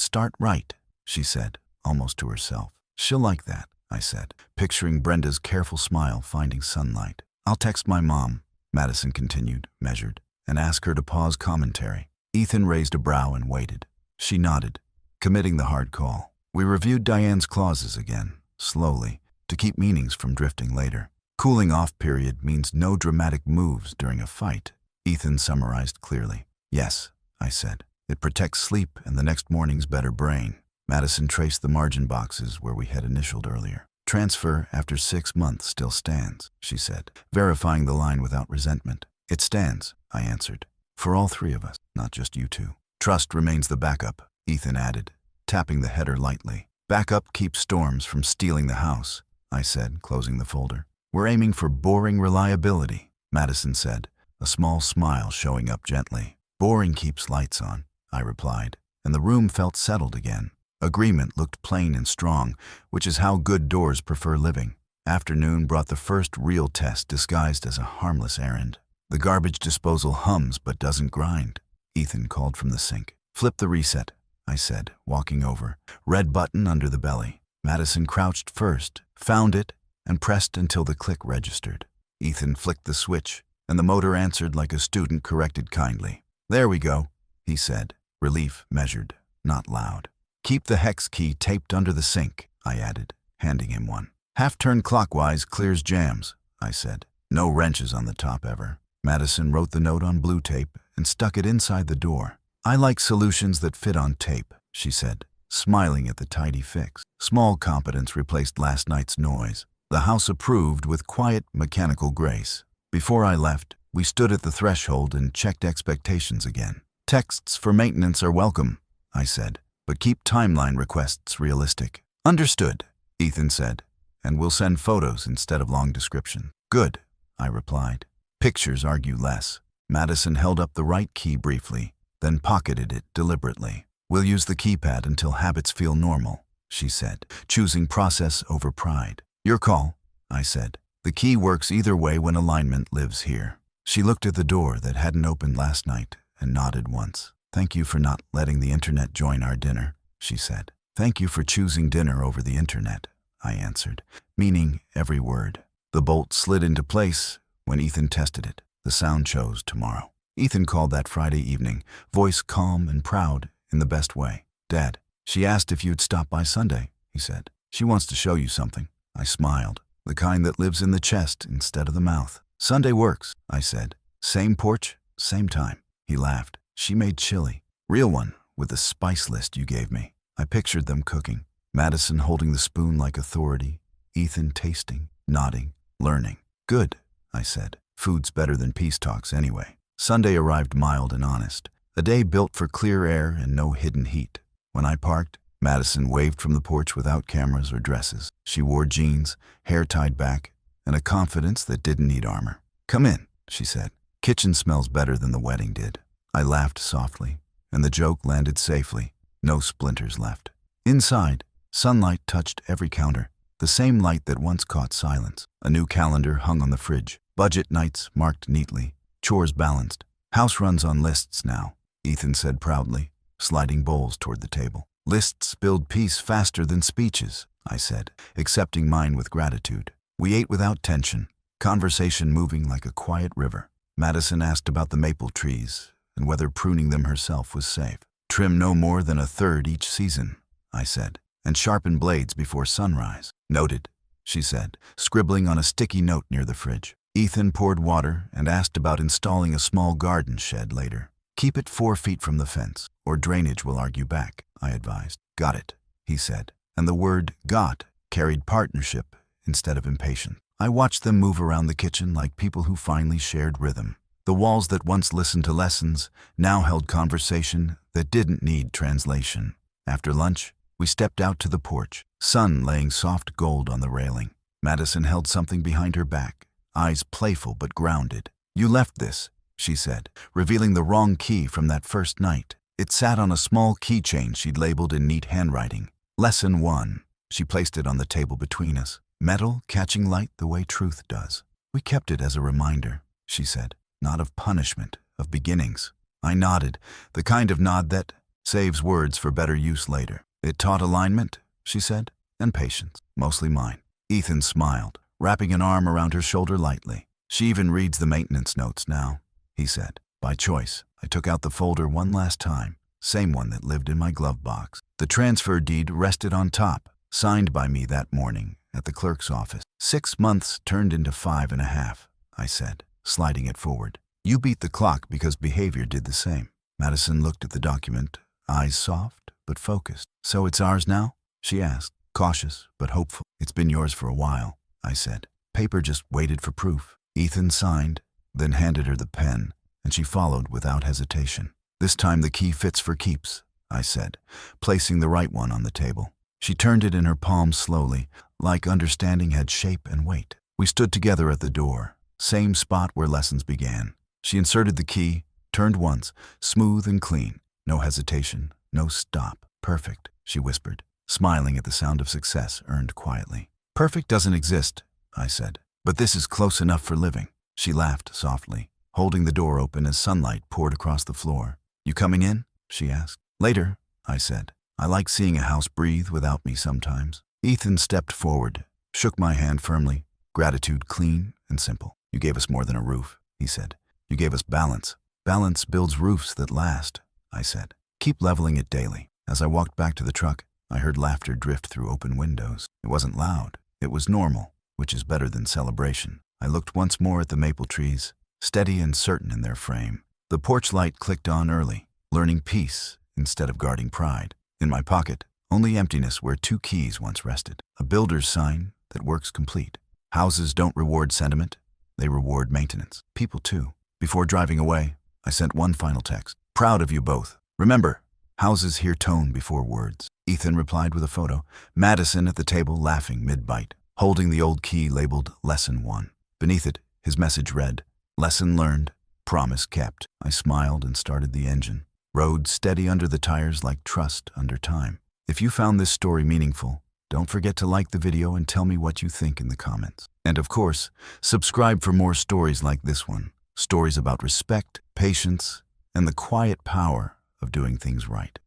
start right, she said, almost to herself. She'll like that, I said, picturing Brenda's careful smile finding sunlight. I'll text my mom, Madison continued, measured, and ask her to pause commentary. Ethan raised a brow and waited. She nodded, committing the hard call. We reviewed Diane's clauses again, slowly, to keep meanings from drifting later. Cooling off period means no dramatic moves during a fight, Ethan summarized clearly. Yes, I said. It protects sleep and the next morning's better brain. Madison traced the margin boxes where we had initialed earlier. Transfer after 6 months still stands, she said, verifying the line without resentment. It stands, I answered. For all three of us, not just you two. Trust remains the backup, Ethan added, tapping the header lightly. Backup keeps storms from stealing the house, I said, closing the folder. We're aiming for boring reliability, Madison said, a small smile showing up gently. Boring keeps lights on, I replied, and the room felt settled again. Agreement looked plain and strong, which is how good doors prefer living. Afternoon brought the first real test disguised as a harmless errand. The garbage disposal hums but doesn't grind, Ethan called from the sink. Flip the reset, I said, walking over. Red button under the belly. Madison crouched first, found it, and pressed until the click registered. Ethan flicked the switch, and the motor answered like a student corrected kindly. There we go, he said, relief measured, not loud. Keep the hex key taped under the sink, I added, handing him one. Half-turn clockwise clears jams, I said. No wrenches on the top ever. Madison wrote the note on blue tape and stuck it inside the door. I like solutions that fit on tape, she said, smiling at the tidy fix. Small competence replaced last night's noise. The house approved with quiet, mechanical grace. Before I left, we stood at the threshold and checked expectations again. Texts for maintenance are welcome, I said, but keep timeline requests realistic. Understood, Ethan said, and we'll send photos instead of long description. Good, I replied. Pictures argue less. Madison held up the right key briefly, then pocketed it deliberately. We'll use the keypad until habits feel normal, she said, choosing process over pride. Your call, I said. The key works either way when alignment lives here. She looked at the door that hadn't opened last night and nodded once. Thank you for not letting the internet join our dinner, she said. Thank you for choosing dinner over the internet, I answered, meaning every word. The bolt slid into place when Ethan tested it. The sound chose tomorrow. Ethan called that Friday evening, voice calm and proud in the best way. Dad, she asked if you'd stop by Sunday, he said. She wants to show you something. I smiled, the kind that lives in the chest instead of the mouth. Sunday works, I said. Same porch, same time. He laughed. She made chili. Real one, with the spice list you gave me. I pictured them cooking. Madison holding the spoon like authority. Ethan tasting, nodding, learning. Good, I said. Food's better than peace talks anyway. Sunday arrived mild and honest, a day built for clear air and no hidden heat. When I parked, Madison waved from the porch without cameras or dresses. She wore jeans, hair tied back, and a confidence that didn't need armor. "Come in," she said. "Kitchen smells better than the wedding did." I laughed softly, and the joke landed safely. No splinters left. Inside, sunlight touched every counter, the same light that once caught silence. A new calendar hung on the fridge. Budget nights marked neatly, chores balanced. "House runs on lists now," Ethan said proudly, sliding bowls toward the table. "Lists build peace faster than speeches," I said, accepting mine with gratitude. We ate without tension, conversation moving like a quiet river. Madison asked about the maple trees and whether pruning them herself was safe. "Trim no more than a third each season," I said, "and sharpen blades before sunrise." "Noted," she said, scribbling on a sticky note near the fridge. Ethan poured water and asked about installing a small garden shed later. "Keep it 4 feet from the fence, or drainage will argue back," I advised. "Got it," he said, and the word "got" carried partnership instead of impatience. I watched them move around the kitchen like people who finally shared rhythm. The walls that once listened to lessons now held conversation that didn't need translation. After lunch, we stepped out to the porch, sun laying soft gold on the railing. Madison held something behind her back, eyes playful but grounded. "You left this," she said, revealing the wrong key from that first night. It sat on a small keychain she'd labeled in neat handwriting. "Lesson 1. She placed it on the table between us. "Metal catching light the way truth does." "We kept it as a reminder," she said. "Not of punishment, of beginnings." I nodded, the kind of nod that saves words for better use later. "It taught alignment," she said, "and patience, mostly mine." Ethan smiled, wrapping an arm around her shoulder lightly. "She even reads the maintenance notes now," he said. By choice, I took out the folder one last time, same one that lived in my glove box. The transfer deed rested on top, signed by me that morning at the clerk's office. 6 months turned into 5.5, I said, sliding it forward. "You beat the clock because behavior did the same." Madison looked at the document, eyes soft but focused. "So it's ours now?" she asked, cautious but hopeful. "It's been yours for a while," I said. Paper just waited for proof. Ethan signed, then handed her the pen, and she followed without hesitation. "This time the key fits for keeps," I said, placing the right one on the table. She turned it in her palm slowly, like understanding had shape and weight. We stood together at the door, same spot where lessons began. She inserted the key, turned once, smooth and clean. No hesitation, no stop. "Perfect," she whispered, smiling at the sound of success earned quietly. "Perfect doesn't exist," I said, "but this is close enough for living." She laughed softly, holding the door open as sunlight poured across the floor. "You coming in?" she asked. "Later," I said. "I like seeing a house breathe without me sometimes." Ethan stepped forward, shook my hand firmly. "Gratitude clean and simple. You gave us more than a roof," he said. "You gave us balance." "Balance builds roofs that last," I said. "Keep leveling it daily." As I walked back to the truck, I heard laughter drift through open windows. It wasn't loud. It was normal, which is better than celebration. I looked once more at the maple trees, steady and certain in their frame. The porch light clicked on early, learning peace instead of guarding pride. In my pocket, only emptiness where 2 keys once rested. A builder's sign that works complete. Houses don't reward sentiment, they reward maintenance. People too. Before driving away, I sent one final text. "Proud of you both. Remember, houses hear tone before words." Ethan replied with a photo, Madison at the table laughing mid-bite, holding the old key labeled Lesson 1. Beneath it, his message read, "Lesson learned, promise kept." I smiled and started the engine. Rode steady under the tires like trust under time. If you found this story meaningful, don't forget to like the video and tell me what you think in the comments. And of course, subscribe for more stories like this one. Stories about respect, patience, and the quiet power of doing things right.